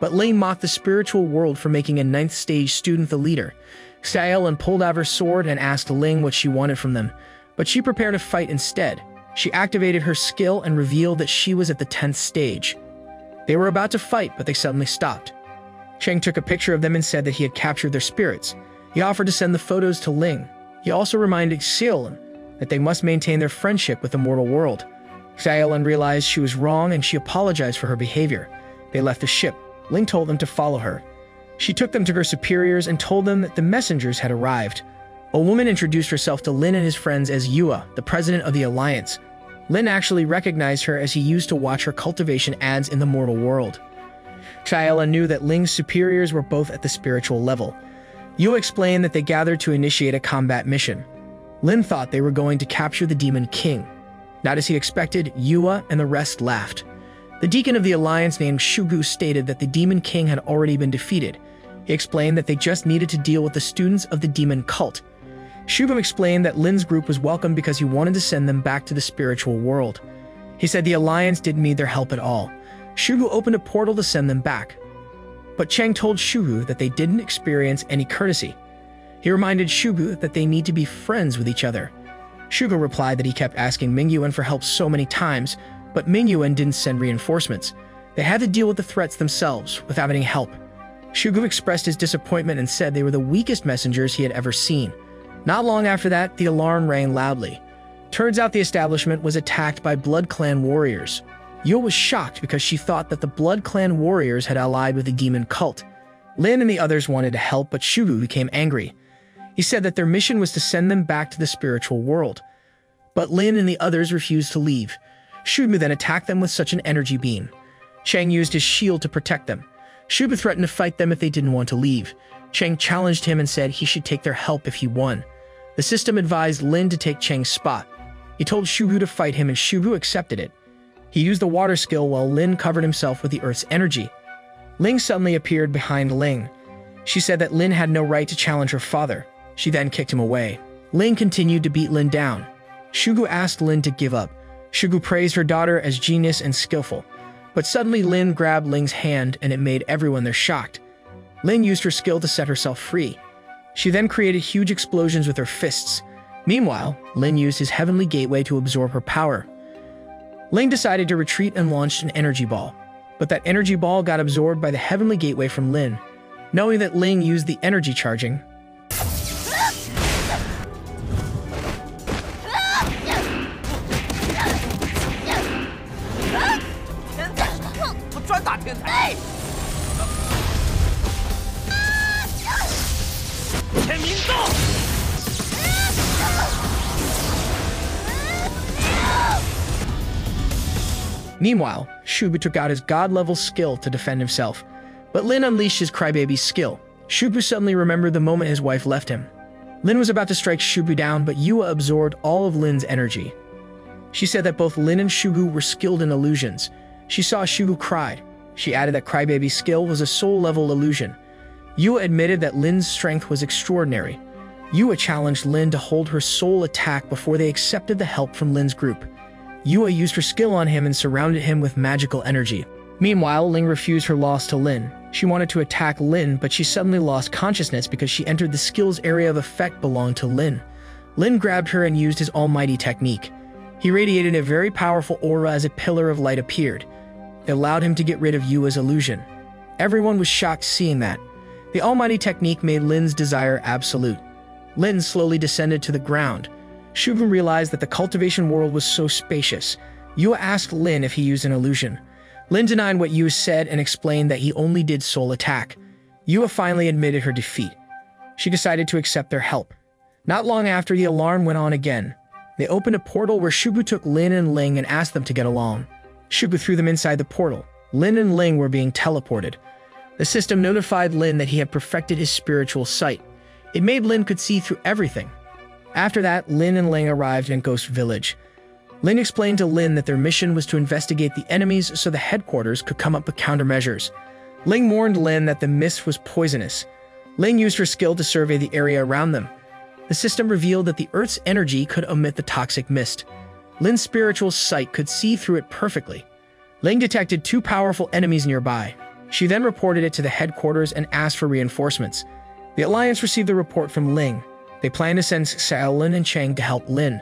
But Ling mocked the spiritual world for making a 9th stage student the leader. Jia Ellen pulled out her sword and asked Ling what she wanted from them, but she prepared to fight instead. She activated her skill and revealed that she was at the 10th stage. They were about to fight, but they suddenly stopped. Cheng took a picture of them and said that he had captured their spirits. He offered to send the photos to Ling. He also reminded Jia Ellen that they must maintain their friendship with the mortal world. Jia Ellen realized she was wrong and she apologized for her behavior. They left the ship. Ling told them to follow her. She took them to her superiors and told them that the messengers had arrived. A woman introduced herself to Lin and his friends as Yua, the president of the Alliance. Lin actually recognized her as he used to watch her cultivation ads in the mortal world. Jia Ellen knew that Ling's superiors were both at the spiritual level. Yua explained that they gathered to initiate a combat mission. Lin thought they were going to capture the Demon King. Not as he expected, Yua and the rest laughed. The deacon of the Alliance named Shugu stated that the Demon King had already been defeated. He explained that they just needed to deal with the students of the demon cult. Shugu explained that Lin's group was welcome because he wanted to send them back to the spiritual world. He said the Alliance didn't need their help at all. Shugu opened a portal to send them back. But Cheng told Shugu that they didn't experience any courtesy. He reminded Shugu that they need to be friends with each other. Shugu replied that he kept asking Mingyuan for help so many times, but Mingyuan didn't send reinforcements. They had to deal with the threats themselves without any help. Shugu expressed his disappointment and said they were the weakest messengers he had ever seen. Not long after that, the alarm rang loudly. Turns out the establishment was attacked by Blood Clan warriors. Yua was shocked because she thought that the Blood Clan warriors had allied with the demon cult. Lin and the others wanted to help, but Shugu became angry. He said that their mission was to send them back to the spiritual world. But Lin and the others refused to leave. Shugu then attacked them with such an energy beam. Cheng used his shield to protect them. Shugu threatened to fight them if they didn't want to leave. Cheng challenged him and said he should take their help if he won. The system advised Lin to take Cheng's spot. He told Shugu to fight him and Shugu accepted it. He used the water skill while Lin covered himself with the earth's energy. Ling suddenly appeared behind Ling. She said that Lin had no right to challenge her father. She then kicked him away. Ling continued to beat Lin down. Shugu asked Lin to give up. Shugu praised her daughter as genius and skillful. But suddenly Lin grabbed Ling's hand and it made everyone there shocked. Ling used her skill to set herself free. She then created huge explosions with her fists. Meanwhile, Lin used his heavenly gateway to absorb her power. Ling decided to retreat and launched an energy ball, but that energy ball got absorbed by the heavenly gateway from Lin. Knowing that Ling used the energy charging, Meanwhile, Shubu took out his god-level skill to defend himself, but Lin unleashed his crybaby skill. Shubu suddenly remembered the moment his wife left him. Lin was about to strike Shubu down, but Yua absorbed all of Lin's energy. She said that both Lin and Shubu were skilled in illusions. She saw Shubu cried. She added that crybaby skill was a soul-level illusion. Yua admitted that Lin's strength was extraordinary. Yua challenged Lin to hold her soul attack before they accepted the help from Lin's group. Yua used her skill on him and surrounded him with magical energy. Meanwhile, Ling refused her loss to Lin. She wanted to attack Lin, but she suddenly lost consciousness because she entered the skill's area of effect belonged to Lin. Lin grabbed her and used his almighty technique. He radiated a very powerful aura as a pillar of light appeared. It allowed him to get rid of Yua's illusion. Everyone was shocked seeing that. The almighty technique made Lin's desire absolute. Lin slowly descended to the ground. Shubu realized that the cultivation world was so spacious. Yua asked Lin if he used an illusion. Lin denied what Yua said and explained that he only did soul attack. Yua finally admitted her defeat. She decided to accept their help. Not long after, the alarm went on again. They opened a portal where Shubu took Lin and Ling and asked them to get along. Shubu threw them inside the portal. Lin and Ling were being teleported. The system notified Lin that he had perfected his spiritual sight. It made Lin could see through everything. After that, Lin and Ling arrived in Ghost Village. Lin explained to Lin that their mission was to investigate the enemies so the headquarters could come up with countermeasures. Ling warned Lin that the mist was poisonous. Ling used her skill to survey the area around them. The system revealed that the Earth's energy could emit the toxic mist. Lin's spiritual sight could see through it perfectly. Ling detected 2 powerful enemies nearby. She then reported it to the headquarters and asked for reinforcements. The Alliance received the report from Ling. They planned to send Xiaolin and Chang to help Lin,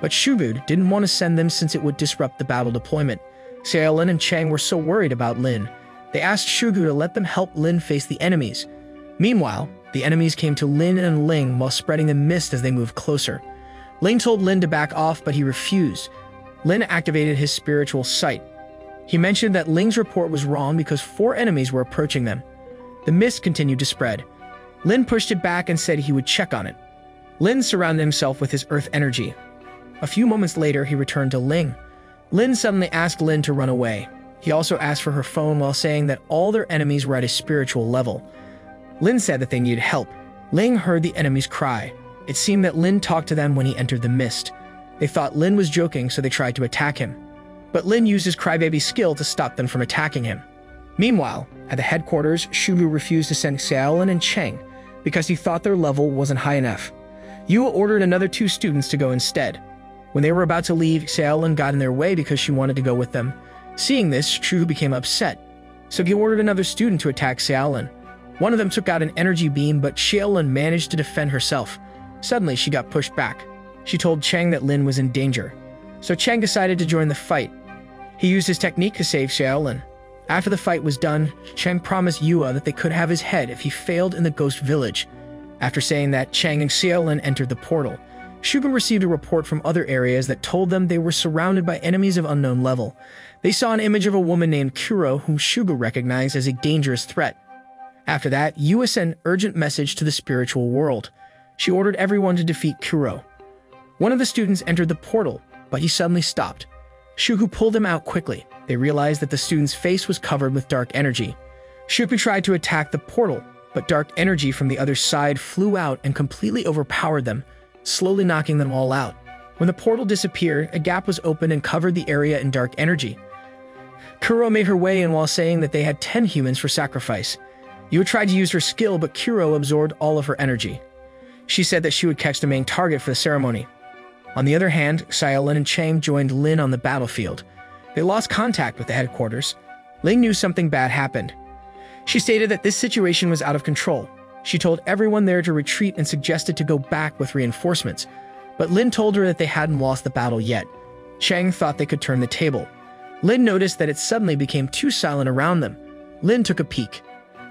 but Shubu didn't want to send them since it would disrupt the battle deployment. Xiaolin and Chang were so worried about Lin. They asked Shubu to let them help Lin face the enemies. Meanwhile, the enemies came to Lin and Ling while spreading the mist as they moved closer. Ling told Lin to back off, but he refused. Lin activated his spiritual sight. He mentioned that Ling's report was wrong because 4 enemies were approaching them. The mist continued to spread. Lin pushed it back and said he would check on it. Lin surrounded himself with his earth energy. A few moments later, he returned to Ling. Lin suddenly asked Lin to run away. He also asked for her phone while saying that all their enemies were at a spiritual level. Lin said that they needed help. Ling heard the enemies cry. It seemed that Lin talked to them when he entered the mist. They thought Lin was joking, so they tried to attack him. But Lin used his crybaby skill to stop them from attacking him. Meanwhile, at the headquarters, Shubu refused to send Xiaolin and Cheng because he thought their level wasn't high enough. Yua ordered another 2 students to go instead. When they were about to leave, Xiaolin got in their way because she wanted to go with them. Seeing this, Shubu became upset, so he ordered another student to attack Xiaolin. One of them took out an energy beam, but Xiaolin managed to defend herself. Suddenly, she got pushed back. She told Cheng that Lin was in danger, so Cheng decided to join the fight. He used his technique to save Xiaolin. After the fight was done, Cheng promised Yua that they could have his head if he failed in the Ghost Village. After saying that, Cheng and Xiaolin entered the portal. Shubu received a report from other areas that told them they were surrounded by enemies of unknown level. They saw an image of a woman named Kuro, whom Shubu recognized as a dangerous threat. After that, Yua sent an urgent message to the spiritual world. She ordered everyone to defeat Kuro. One of the students entered the portal, but he suddenly stopped. Shubu pulled him out quickly. They realized that the student's face was covered with dark energy. Shubu tried to attack the portal, but dark energy from the other side flew out and completely overpowered them, slowly knocking them all out. When the portal disappeared, a gap was opened and covered the area in dark energy. Kuro made her way in while saying that they had 10 humans for sacrifice. Yua tried to use her skill, but Kuro absorbed all of her energy. She said that she would catch the main target for the ceremony. On the other hand, Xiaolin and Cheng joined Lin on the battlefield. They lost contact with the headquarters. Ling knew something bad happened. She stated that this situation was out of control. She told everyone there to retreat and suggested to go back with reinforcements. but Lin told her that they hadn't lost the battle yet. Chang thought they could turn the table. Lin noticed that it suddenly became too silent around them. Lin took a peek.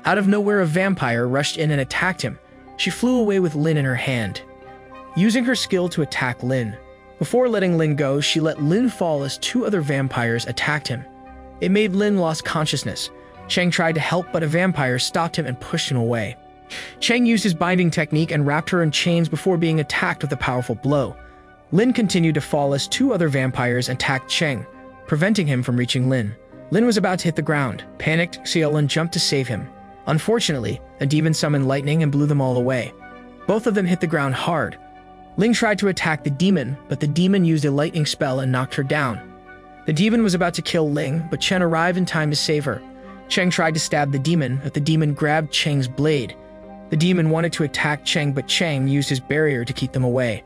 Out of nowhere, a vampire rushed in and attacked him. She flew away with Lin in her hand, using her skill to attack Lin. Before letting Lin go, she let Lin fall as two other vampires attacked him. It made Lin lose consciousness. Chang tried to help, but a vampire stopped him and pushed him away. Chang used his binding technique and wrapped her in chains before being attacked with a powerful blow. Lin continued to fall as two other vampires attacked Chang, preventing him from reaching Lin. Lin was about to hit the ground. Panicked, Xiaolin jumped to save him. Unfortunately, a demon summoned lightning and blew them all away. Both of them hit the ground hard. Ling tried to attack the demon, but the demon used a lightning spell and knocked her down. The demon was about to kill Ling, but Chen arrived in time to save her. Cheng tried to stab the demon, but the demon grabbed Cheng's blade. The demon wanted to attack Cheng, but Cheng used his barrier to keep them away.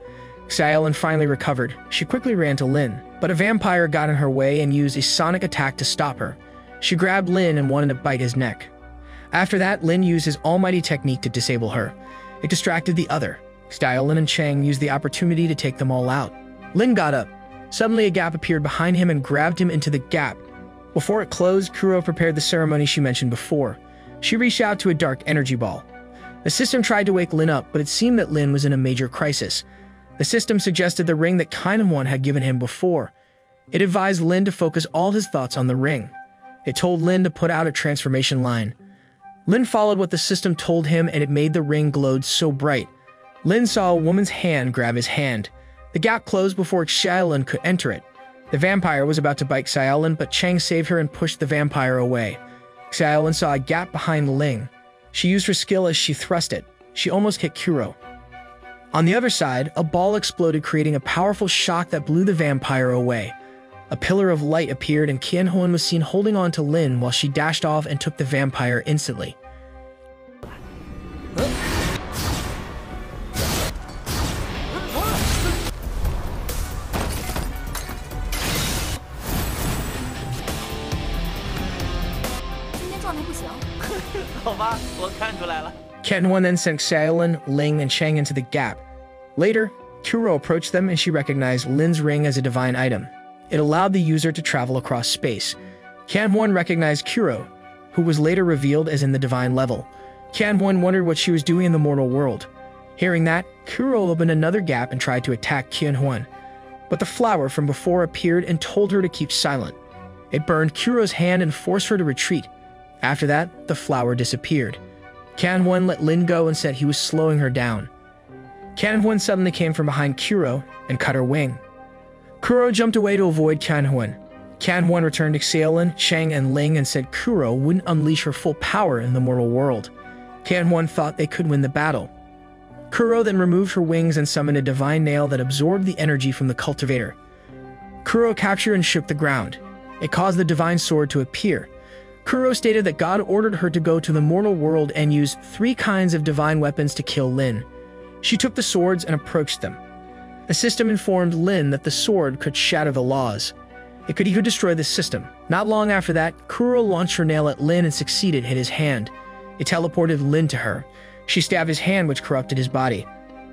Xiaolin finally recovered. She quickly ran to Lin, but a vampire got in her way and used a sonic attack to stop her. She grabbed Lin and wanted to bite his neck. After that, Lin used his almighty technique to disable her. It distracted the other. Xiaolin and Cheng used the opportunity to take them all out. Lin got up. Suddenly, a gap appeared behind him and grabbed him into the gap. Before it closed, Kuro prepared the ceremony she mentioned before. She reached out to a dark energy ball. The system tried to wake Lin up, but it seemed that Lin was in a major crisis. The system suggested the ring that Kind One had given him before. It advised Lin to focus all his thoughts on the ring. It told Lin to put out a transformation line. Lin followed what the system told him, and it made the ring glowed so bright. Lin saw a woman's hand grab his hand. The gap closed before Xiaolin could enter it. The vampire was about to bite Xiaolin, but Cheng saved her and pushed the vampire away. Xiaolin saw a gap behind Ling. She used her skill as she thrust it. She almost hit Kuro. On the other side, a ball exploded, creating a powerful shock that blew the vampire away. A pillar of light appeared, and Qian Huan was seen holding on to Lin while she dashed off and took the vampire instantly. 好吧，我看出来了。 Qian Huan then sent Xiaolin, Ling, and Cheng into the gap. Later, Kuro approached them and she recognized Lin's ring as a divine item. It allowed the user to travel across space. Qian Huan recognized Kuro, who was later revealed as in the divine level. Qian Huan wondered what she was doing in the mortal world. Hearing that, Kuro opened another gap and tried to attack Qian Huan. But the flower from before appeared and told her to keep silent. It burned Kuro's hand and forced her to retreat. After that, the flower disappeared. Qian Huan let Lin go and said he was slowing her down. Qian Huan suddenly came from behind Kuro and cut her wing. Kuro jumped away to avoid Qian Huan. Qian Huan returned to Xiaolin, Cheng, and Ling and said Kuro wouldn't unleash her full power in the mortal world. Qian Huan thought they could win the battle. Kuro then removed her wings and summoned a divine nail that absorbed the energy from the cultivator. Kuro captured and shook the ground. It caused the divine sword to appear. Kuro stated that God ordered her to go to the mortal world and use 3 kinds of divine weapons to kill Lin. She took the swords and approached them. The system informed Lin that the sword could shatter the laws. It could even destroy the system. Not long after that, Kuro launched her nail at Lin and succeeded hit his hand. It teleported Lin to her. She stabbed his hand, which corrupted his body.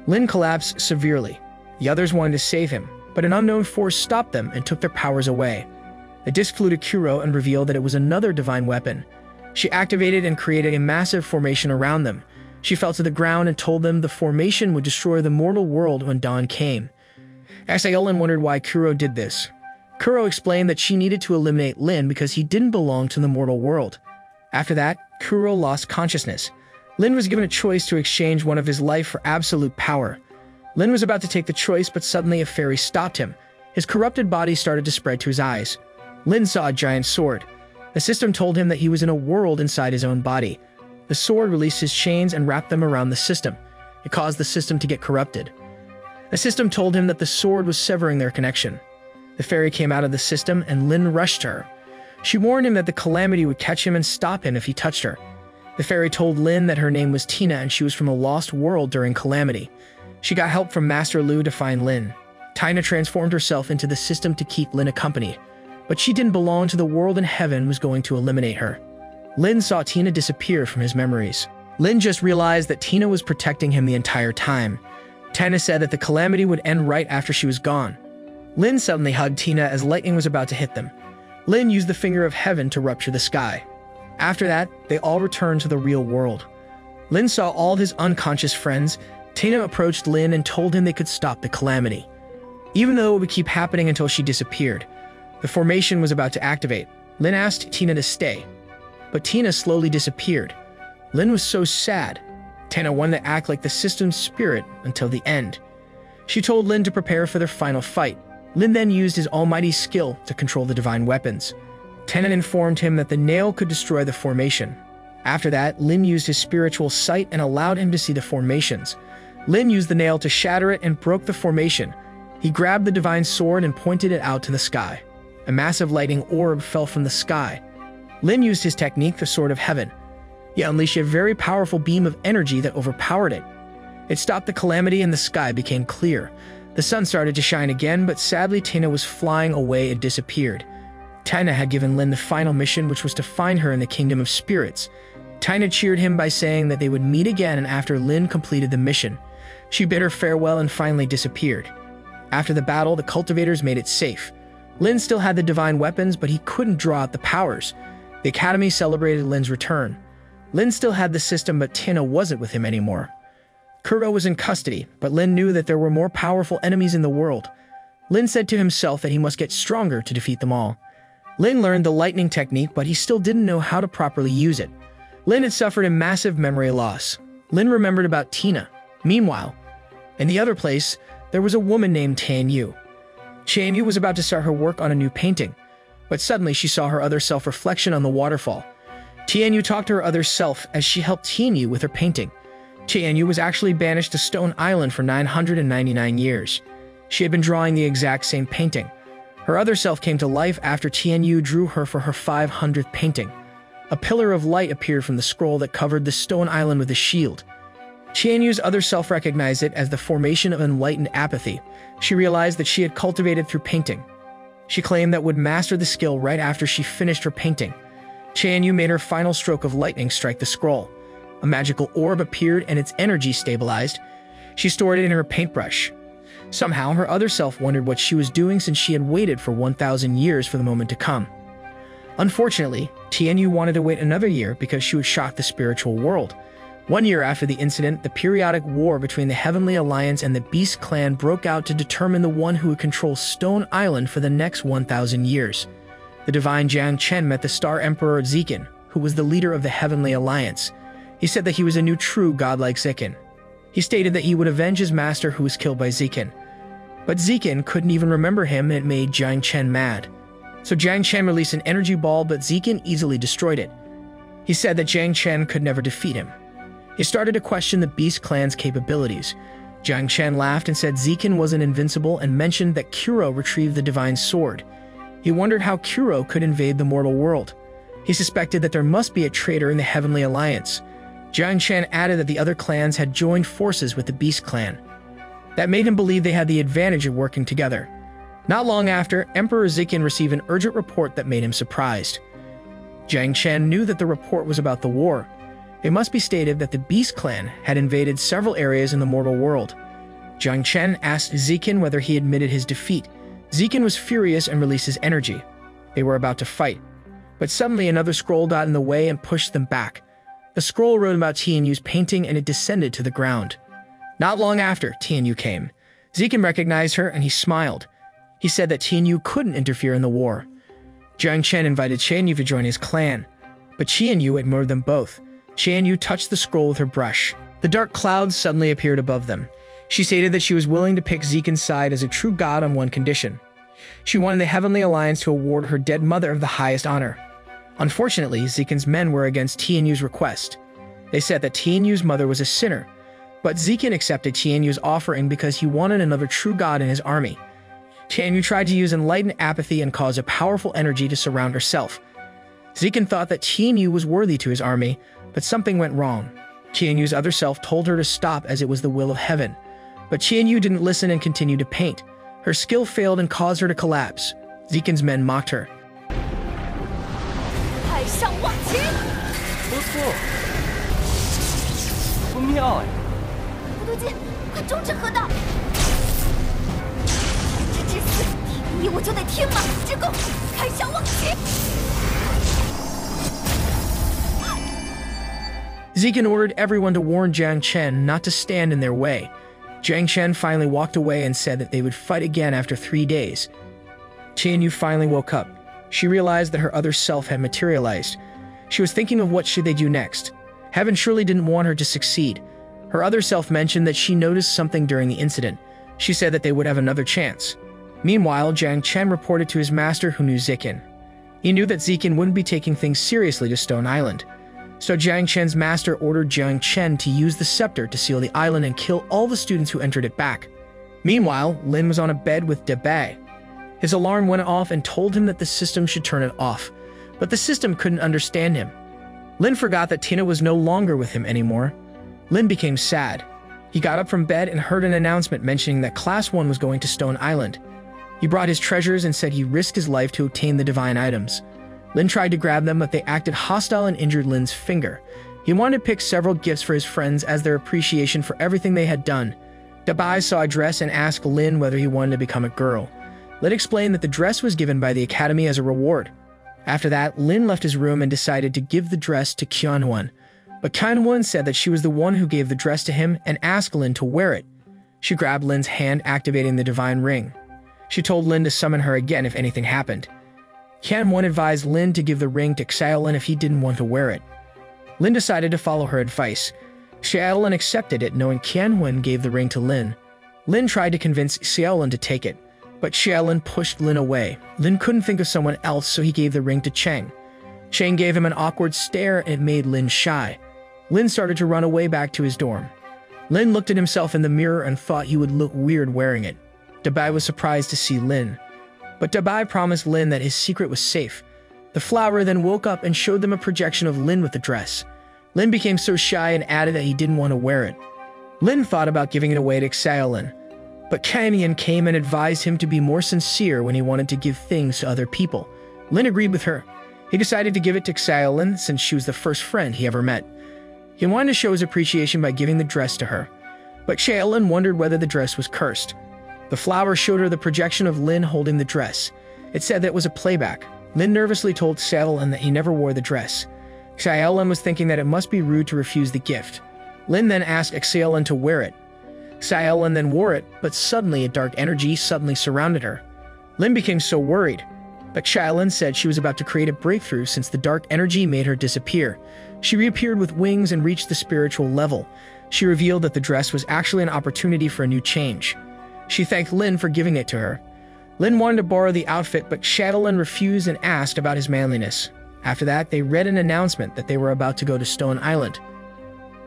Lin collapsed severely. The others wanted to save him, but an unknown force stopped them and took their powers away. The disc flew to Kuro and revealed that it was another divine weapon. She activated and created a massive formation around them. She fell to the ground and told them the formation would destroy the mortal world when dawn came. Xiaolin wondered why Kuro did this. Kuro explained that she needed to eliminate Lin because he didn't belong to the mortal world. After that, Kuro lost consciousness. Lin was given a choice to exchange one of his life for absolute power. Lin was about to take the choice, but suddenly a fairy stopped him. His corrupted body started to spread to his eyes. Lin saw a giant sword. The system told him that he was in a world inside his own body. The sword released his chains and wrapped them around the system. It caused the system to get corrupted. The system told him that the sword was severing their connection. The fairy came out of the system and Lin rushed to her. She warned him that the calamity would catch him and stop him if he touched her. The fairy told Lin that her name was Tina and she was from a lost world during calamity. She got help from Master Lu to find Lin. Tina transformed herself into the system to keep Lin company. But she didn't belong to the world and heaven was going to eliminate her. Lin saw Tina disappear from his memories. Lin just realized that Tina was protecting him the entire time. Tina said that the calamity would end right after she was gone. Lin suddenly hugged Tina as lightning was about to hit them. Lin used the finger of heaven to rupture the sky. After that, they all returned to the real world. Lin saw all his unconscious friends. Tina approached Lin and told him they could stop the calamity, even though it would keep happening until she disappeared. The formation was about to activate. Lin asked Tina to stay, but Tina slowly disappeared. Lin was so sad. Tina wanted to act like the system's spirit until the end. She told Lin to prepare for their final fight. Lin then used his almighty skill to control the divine weapons. Tina informed him that the nail could destroy the formation. After that, Lin used his spiritual sight and allowed him to see the formations. Lin used the nail to shatter it and broke the formation. He grabbed the divine sword and pointed it out to the sky. A massive lightning orb fell from the sky. Lin used his technique, the Sword of Heaven. He unleashed a very powerful beam of energy that overpowered it. It stopped the calamity and the sky became clear. The sun started to shine again, but sadly Tina was flying away and disappeared. Tina had given Lin the final mission, which was to find her in the Kingdom of Spirits. Tina cheered him by saying that they would meet again after Lin completed the mission. She bid her farewell and finally disappeared. After the battle, the cultivators made it safe. Lin still had the divine weapons, but he couldn't draw out the powers. The Academy celebrated Lin's return. Lin still had the system, but Tina wasn't with him anymore. Kuro was in custody, but Lin knew that there were more powerful enemies in the world. Lin said to himself that he must get stronger to defeat them all. Lin learned the lightning technique, but he still didn't know how to properly use it. Lin had suffered a massive memory loss. Lin remembered about Tina. Meanwhile, in the other place, there was a woman named Tianyu. Tianyu was about to start her work on a new painting, but suddenly she saw her other self reflection on the waterfall. Tianyu talked to her other self as she helped Tianyu with her painting. Tianyu was actually banished to Stone Island for 999 years. She had been drawing the exact same painting. Her other self came to life after Tianyu drew her for her 500th painting. A pillar of light appeared from the scroll that covered the Stone Island with a shield. Tianyu's other self recognized it as the formation of enlightened apathy. She realized that she had cultivated through painting. She claimed that would master the skill right after she finished her painting. Tianyu made her final stroke of lightning strike the scroll. A magical orb appeared and its energy stabilized. She stored it in her paintbrush. Somehow, her other self wondered what she was doing since she had waited for 1,000 years for the moment to come. Unfortunately, Tianyu wanted to wait another year because she would shock the spiritual world. 1 year after the incident, the periodic war between the Heavenly Alliance and the Beast Clan broke out to determine the one who would control Stone Island for the next 1,000 years. The divine Jiang Chen met the Star Emperor Zikin, who was the leader of the Heavenly Alliance. He said that he was a new true godlike Zikin. He stated that he would avenge his master who was killed by Zikin. But Zikin couldn't even remember him, and it made Jiang Chen mad. So Jiang Chen released an energy ball, but Zikin easily destroyed it. He said that Jiang Chen could never defeat him. He started to question the Beast Clan's capabilities. Jiang Chen laughed and said Zikin wasn't invincible and mentioned that Kuro retrieved the divine sword. He wondered how Kuro could invade the mortal world. He suspected that there must be a traitor in the Heavenly Alliance. Jiang Chen added that the other clans had joined forces with the Beast Clan. That made him believe they had the advantage of working together. Not long after, Emperor Zikin received an urgent report that made him surprised. Jiang Chen knew that the report was about the war. It must be stated that the Beast Clan had invaded several areas in the mortal world. Jiang Chen asked Zikin whether he admitted his defeat. Zikin was furious and released his energy. They were about to fight, but suddenly another scroll got in the way and pushed them back. The scroll wrote about Tianyu's painting and it descended to the ground. Not long after, Tianyu came. Zikin recognized her and he smiled. He said that Tianyu couldn't interfere in the war. Jiang Chen invited Tianyu to join his clan, but Tianyu ignored them both. Tianyu touched the scroll with her brush. The dark clouds suddenly appeared above them. She stated that she was willing to pick Zikin's side as a true god on one condition. She wanted the Heavenly Alliance to award her dead mother the highest honor. Unfortunately, Zikin's men were against Tianyu's request. They said that Tianyu's mother was a sinner, but Zikin accepted Tianyu's offering because he wanted another true god in his army. Tianyu tried to use enlightened apathy and cause a powerful energy to surround herself. Zikin thought that Tianyu was worthy to his army, but something went wrong. Tianyu's other self told her to stop as it was the will of heaven. But Tianyu didn't listen and continued to paint. Her skill failed and caused her to collapse. Zikin's men mocked her. 海上万千，不错，不妙哎。不对如今快终止河道！天之死，你我就得听马之功，开山忘旗。 Zikin ordered everyone to warn Jiang Chen not to stand in their way. Jiang Chen finally walked away and said that they would fight again after 3 days. Tianyu finally woke up. She realized that her other self had materialized. She was thinking of what should they do next. Heaven surely didn't want her to succeed. Her other self mentioned that she noticed something during the incident. She said that they would have another chance. Meanwhile, Jiang Chen reported to his master who knew Zikin. He knew that Zikin wouldn't be taking things seriously to Stone Island. So Jiang Chen's master ordered Jiang Chen to use the scepter to seal the island and kill all the students who entered it back. Meanwhile, Lin was on a bed with Debay. His alarm went off and told him that the system should turn it off, but the system couldn't understand him. Lin forgot that Tina was no longer with him anymore. Lin became sad. He got up from bed and heard an announcement mentioning that Class 1 was going to Stone Island. He brought his treasures and said he risked his life to obtain the divine items. Lin tried to grab them, but they acted hostile and injured Lin's finger. He wanted to pick several gifts for his friends as their appreciation for everything they had done. Dabai saw a dress and asked Lin whether he wanted to become a girl. Lin explained that the dress was given by the academy as a reward. After that, Lin left his room and decided to give the dress to Qianhuan. But Qianhuan said that she was the one who gave the dress to him and asked Lin to wear it. She grabbed Lin's hand, activating the divine ring. She told Lin to summon her again if anything happened. Qianhuan advised Lin to give the ring to Xiaolin if he didn't want to wear it. Lin decided to follow her advice. Xiaolin accepted it, knowing Qianhuan gave the ring to Lin. Lin tried to convince Xiaolin to take it, but Xiaolin pushed Lin away. Lin couldn't think of someone else, so he gave the ring to Cheng. Cheng gave him an awkward stare and it made Lin shy. Lin started to run away back to his dorm. Lin looked at himself in the mirror and thought he would look weird wearing it. Dabai was surprised to see Lin. But Dabai promised Lin that his secret was safe. The flower then woke up and showed them a projection of Lin with the dress. Lin became so shy and added that he didn't want to wear it. Lin thought about giving it away to Xiaolin, but Kamian came and advised him to be more sincere when he wanted to give things to other people. Lin agreed with her. He decided to give it to Xiaolin since she was the first friend he ever met. He wanted to show his appreciation by giving the dress to her, but Xiaolin wondered whether the dress was cursed. The flower showed her the projection of Lin holding the dress. It said that it was a playback. Lin nervously told Xiaolin that he never wore the dress. Xiaolin was thinking that it must be rude to refuse the gift. Lin then asked Xiaolin to wear it. Xiaolin then wore it, but suddenly a dark energy suddenly surrounded her. Lin became so worried, but Xiaolin said she was about to create a breakthrough since the dark energy made her disappear. She reappeared with wings and reached the spiritual level. She revealed that the dress was actually an opportunity for a new change. She thanked Lin for giving it to her. Lin wanted to borrow the outfit, but Xiaolin refused and asked about his manliness. After that, they read an announcement that they were about to go to Stone Island.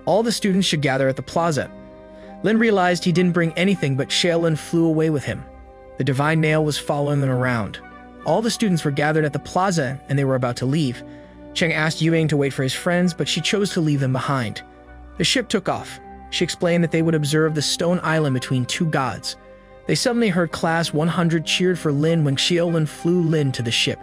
All the students should gather at the plaza. Lin realized he didn't bring anything, but Xiaolin flew away with him. The divine nail was following them around. All the students were gathered at the plaza, and they were about to leave. Cheng asked Yuing to wait for his friends, but she chose to leave them behind. The ship took off. She explained that they would observe the Stone Island between two gods. They suddenly heard Class 100 cheered for Lin when Xiaolin flew Lin to the ship.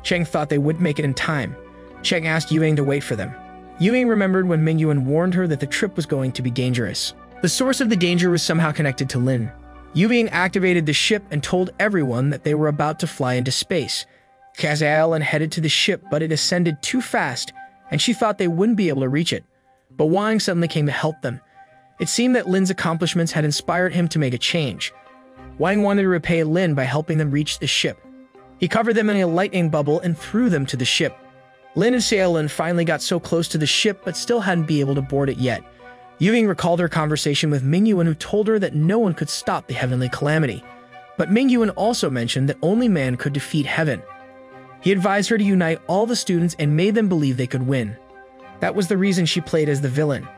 Cheng thought they wouldn't make it in time. Cheng asked Yuing to wait for them. Yuing remembered when Mingyuan warned her that the trip was going to be dangerous. The source of the danger was somehow connected to Lin. Yuing activated the ship and told everyone that they were about to fly into space. Xiaolin headed to the ship, but it ascended too fast, and she thought they wouldn't be able to reach it. But Wang suddenly came to help them. It seemed that Lin's accomplishments had inspired him to make a change. Wang wanted to repay Lin by helping them reach the ship. He covered them in a lightning bubble and threw them to the ship. Lin and Xiaolin finally got so close to the ship but still hadn't been able to board it yet. Yuing recalled her conversation with Mingyuan, who told her that no one could stop the heavenly calamity. But Mingyuan also mentioned that only man could defeat heaven. He advised her to unite all the students and made them believe they could win. That was the reason she played as the villain.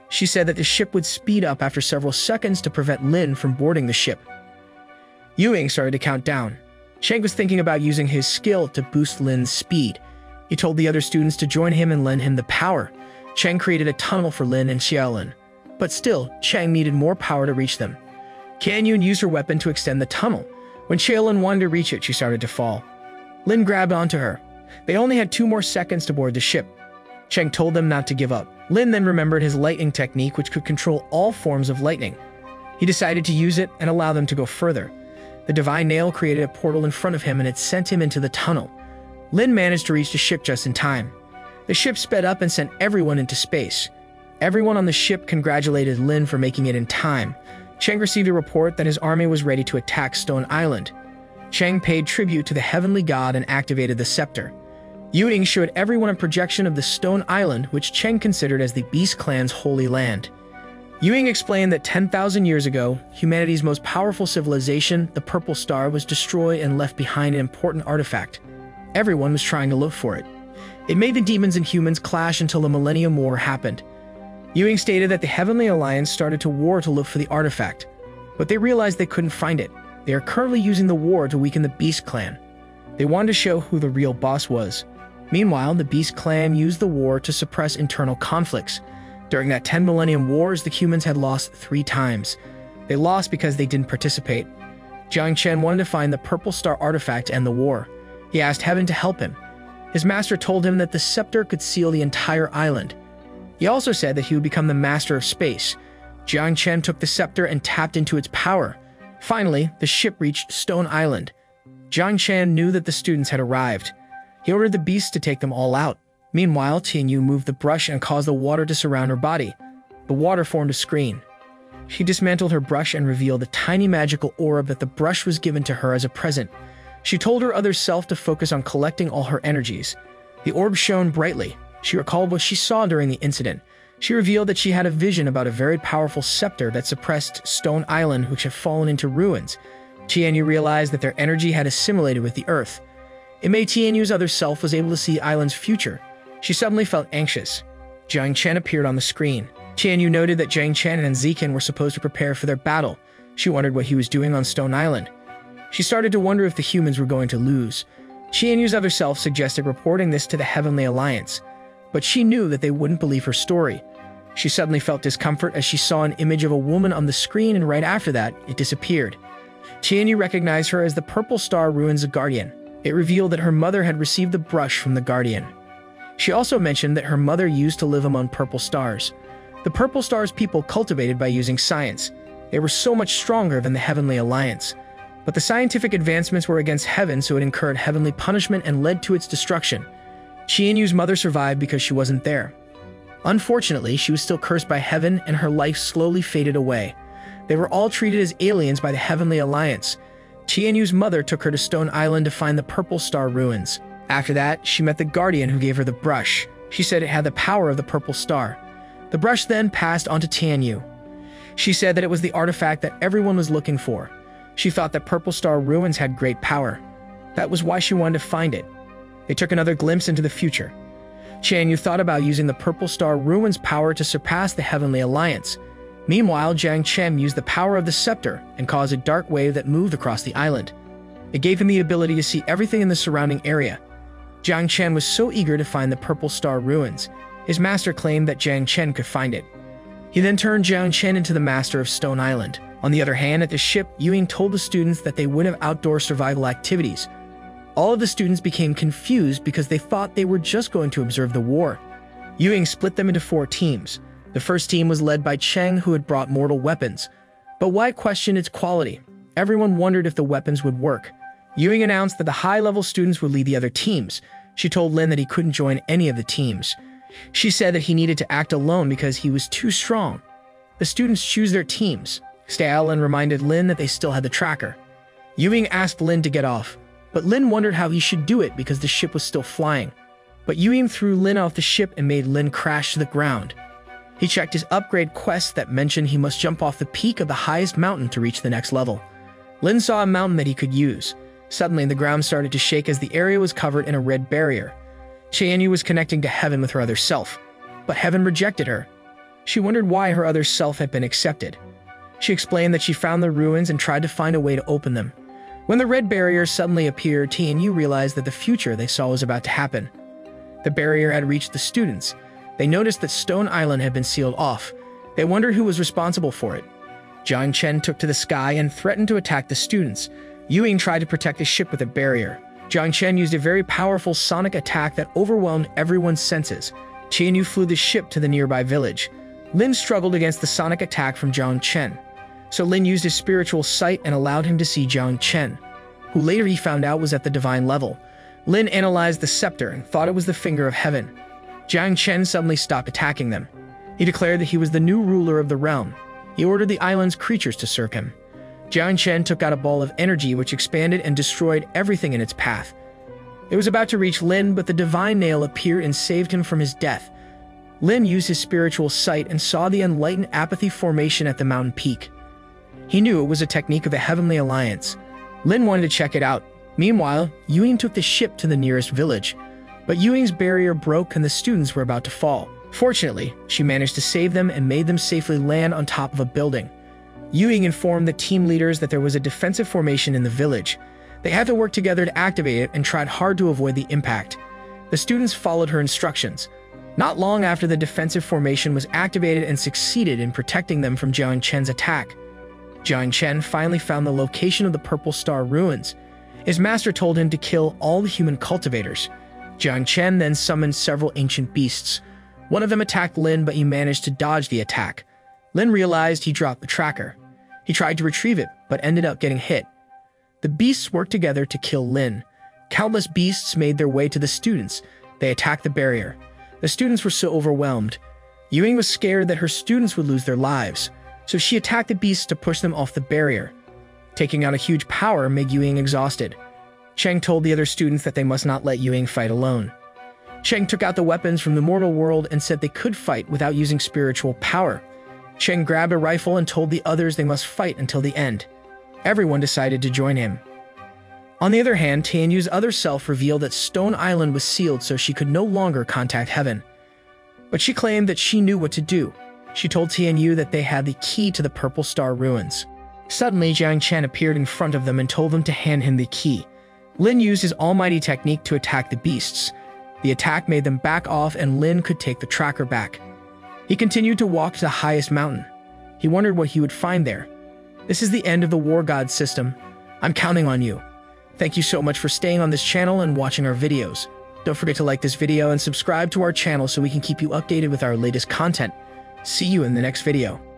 She said that the ship would speed up after several seconds to prevent Lin from boarding the ship. Yuing started to count down. Cheng was thinking about using his skill to boost Lin's speed. He told the other students to join him and lend him the power. Cheng created a tunnel for Lin and Xiaolin. But still, Cheng needed more power to reach them. Kanyun used her weapon to extend the tunnel. When Xiaolin wanted to reach it, she started to fall. Lin grabbed onto her. They only had 2 more seconds to board the ship. Cheng told them not to give up. Lin then remembered his lightning technique, which could control all forms of lightning. He decided to use it and allow them to go further. The divine nail created a portal in front of him and it sent him into the tunnel. Lin managed to reach the ship just in time. The ship sped up and sent everyone into space. Everyone on the ship congratulated Lin for making it in time. Cheng received a report that his army was ready to attack Stone Island. Cheng paid tribute to the heavenly god and activated the scepter. Yuying showed everyone a projection of the Stone Island, which Cheng considered as the Beast Clan's holy land. Yuying explained that 10,000 years ago, humanity's most powerful civilization, the Purple Star, was destroyed and left behind an important artifact. Everyone was trying to look for it. It made the demons and humans clash until the Millennium War happened. Yuying stated that the Heavenly Alliance started to war to look for the artifact, but they realized they couldn't find it. They are currently using the war to weaken the Beast Clan. They wanted to show who the real boss was. Meanwhile, the Beast Clan used the war to suppress internal conflicts. During that 10 Millennium Wars, the humans had lost 3 times. They lost because they didn't participate. Jiang Chen wanted to find the Purple Star artifact to end the war. He asked Heaven to help him. His master told him that the scepter could seal the entire island. He also said that he would become the master of space. Jiang Chen took the scepter and tapped into its power. Finally, the ship reached Stone Island. Jiang Chen knew that the students had arrived. He ordered the beasts to take them all out. Meanwhile, Tianyu moved the brush and caused the water to surround her body. The water formed a screen. She dismantled her brush and revealed a tiny magical orb that the brush was given to her as a present. She told her other self to focus on collecting all her energies. The orb shone brightly. She recalled what she saw during the incident. She revealed that she had a vision about a very powerful scepter that suppressed Stone Island, which had fallen into ruins. Tianyu realized that their energy had assimilated with the earth. It made Tianyu's other self was able to see the island's future. She suddenly felt anxious. Jiang Chen appeared on the screen. Tianyu noted that Jiang Chen and Zikan were supposed to prepare for their battle. She wondered what he was doing on Stone Island. She started to wonder if the humans were going to lose. Tianyu's other self suggested reporting this to the Heavenly Alliance, but she knew that they wouldn't believe her story. She suddenly felt discomfort as she saw an image of a woman on the screen, and right after that, it disappeared. Tianyu recognized her as the Purple Star Ruins Guardian. It revealed that her mother had received the brush from the Guardian. She also mentioned that her mother used to live among purple stars. The Purple Stars people cultivated by using science. They were so much stronger than the Heavenly Alliance. But the scientific advancements were against heaven, so it incurred heavenly punishment and led to its destruction. Tianyu's mother survived because she wasn't there. Unfortunately, she was still cursed by heaven and her life slowly faded away. They were all treated as aliens by the Heavenly Alliance. Tianyu's mother took her to Stone Island to find the Purple Star ruins. After that, she met the Guardian who gave her the brush. She said it had the power of the Purple Star. The brush then passed on to Tianyu. She said that it was the artifact that everyone was looking for. She thought that Purple Star ruins had great power. That was why she wanted to find it. They took another glimpse into the future. Tianyu thought about using the Purple Star ruins' power to surpass the Heavenly Alliance. Meanwhile, Jiang Chen used the power of the scepter and caused a dark wave that moved across the island. It gave him the ability to see everything in the surrounding area. Jiang Chen was so eager to find the Purple Star ruins. His master claimed that Jiang Chen could find it. He then turned Jiang Chen into the master of Stone Island. On the other hand, at the ship, Yuying told the students that they would have outdoor survival activities. All of the students became confused because they thought they were just going to observe the war. Yuying split them into 4 teams. The first team was led by Cheng, who had brought mortal weapons. But why question its quality? Everyone wondered if the weapons would work. Yuying announced that the high-level students would lead the other teams. She told Lin that he couldn't join any of the teams. She said that he needed to act alone because he was too strong. The students choose their teams. Lin reminded Lin that they still had the tracker. Yuying asked Lin to get off, but Lin wondered how he should do it because the ship was still flying. But Yuying threw Lin off the ship and made Lin crash to the ground. He checked his upgrade quest that mentioned he must jump off the peak of the highest mountain to reach the next level. Lin saw a mountain that he could use. Suddenly, the ground started to shake as the area was covered in a red barrier. Tianyu was connecting to Heaven with her other self, but Heaven rejected her. She wondered why her other self had been accepted. She explained that she found the ruins and tried to find a way to open them. When the red barrier suddenly appeared, Tianyu realized that the future they saw was about to happen. The barrier had reached the students. They noticed that Stone Island had been sealed off. They wondered who was responsible for it. Jiang Chen took to the sky and threatened to attack the students. Yuying tried to protect the ship with a barrier. Jiang Chen used a very powerful sonic attack that overwhelmed everyone's senses. Tianyu flew the ship to the nearby village. Lin struggled against the sonic attack from Jiang Chen, so Lin used his spiritual sight and allowed him to see Jiang Chen, who later he found out was at the divine level. Lin analyzed the scepter and thought it was the finger of heaven. Jiang Chen suddenly stopped attacking them. He declared that he was the new ruler of the realm. He ordered the island's creatures to serve him. Jiang Chen took out a ball of energy which expanded and destroyed everything in its path. It was about to reach Lin, but the divine nail appeared and saved him from his death. Lin used his spiritual sight and saw the enlightened apathy formation at the mountain peak. He knew it was a technique of the Heavenly Alliance. Lin wanted to check it out. Meanwhile, Yuying took the ship to the nearest village, but Yuying's barrier broke and the students were about to fall. Fortunately, she managed to save them and made them safely land on top of a building. Yuying informed the team leaders that there was a defensive formation in the village. They had to work together to activate it and tried hard to avoid the impact. The students followed her instructions. Not long after, the defensive formation was activated and succeeded in protecting them from Jiang Chen's attack. Jiang Chen finally found the location of the Purple Star ruins. His master told him to kill all the human cultivators. Jiang Chen then summoned several ancient beasts. One of them attacked Lin, but he managed to dodge the attack. Lin realized he dropped the tracker. He tried to retrieve it, but ended up getting hit. The beasts worked together to kill Lin. Countless beasts made their way to the students. They attacked the barrier. The students were so overwhelmed. Yuying was scared that her students would lose their lives, so she attacked the beasts to push them off the barrier. Taking out a huge power made Yuying exhausted. Cheng told the other students that they must not let Yuying fight alone. Cheng took out the weapons from the mortal world and said they could fight without using spiritual power. Cheng grabbed a rifle and told the others they must fight until the end. Everyone decided to join him. On the other hand, Tianyu's other self revealed that Stone Island was sealed so she could no longer contact heaven. But she claimed that she knew what to do. She told Tianyu that they had the key to the Purple Star ruins. Suddenly, Jiang Chen appeared in front of them and told them to hand him the key. Lin used his almighty technique to attack the beasts. The attack made them back off and Lin could take the tracker back. He continued to walk to the highest mountain. He wondered what he would find there. This is the end of the War God system. I'm counting on you. Thank you so much for staying on this channel and watching our videos. Don't forget to like this video and subscribe to our channel so we can keep you updated with our latest content. See you in the next video.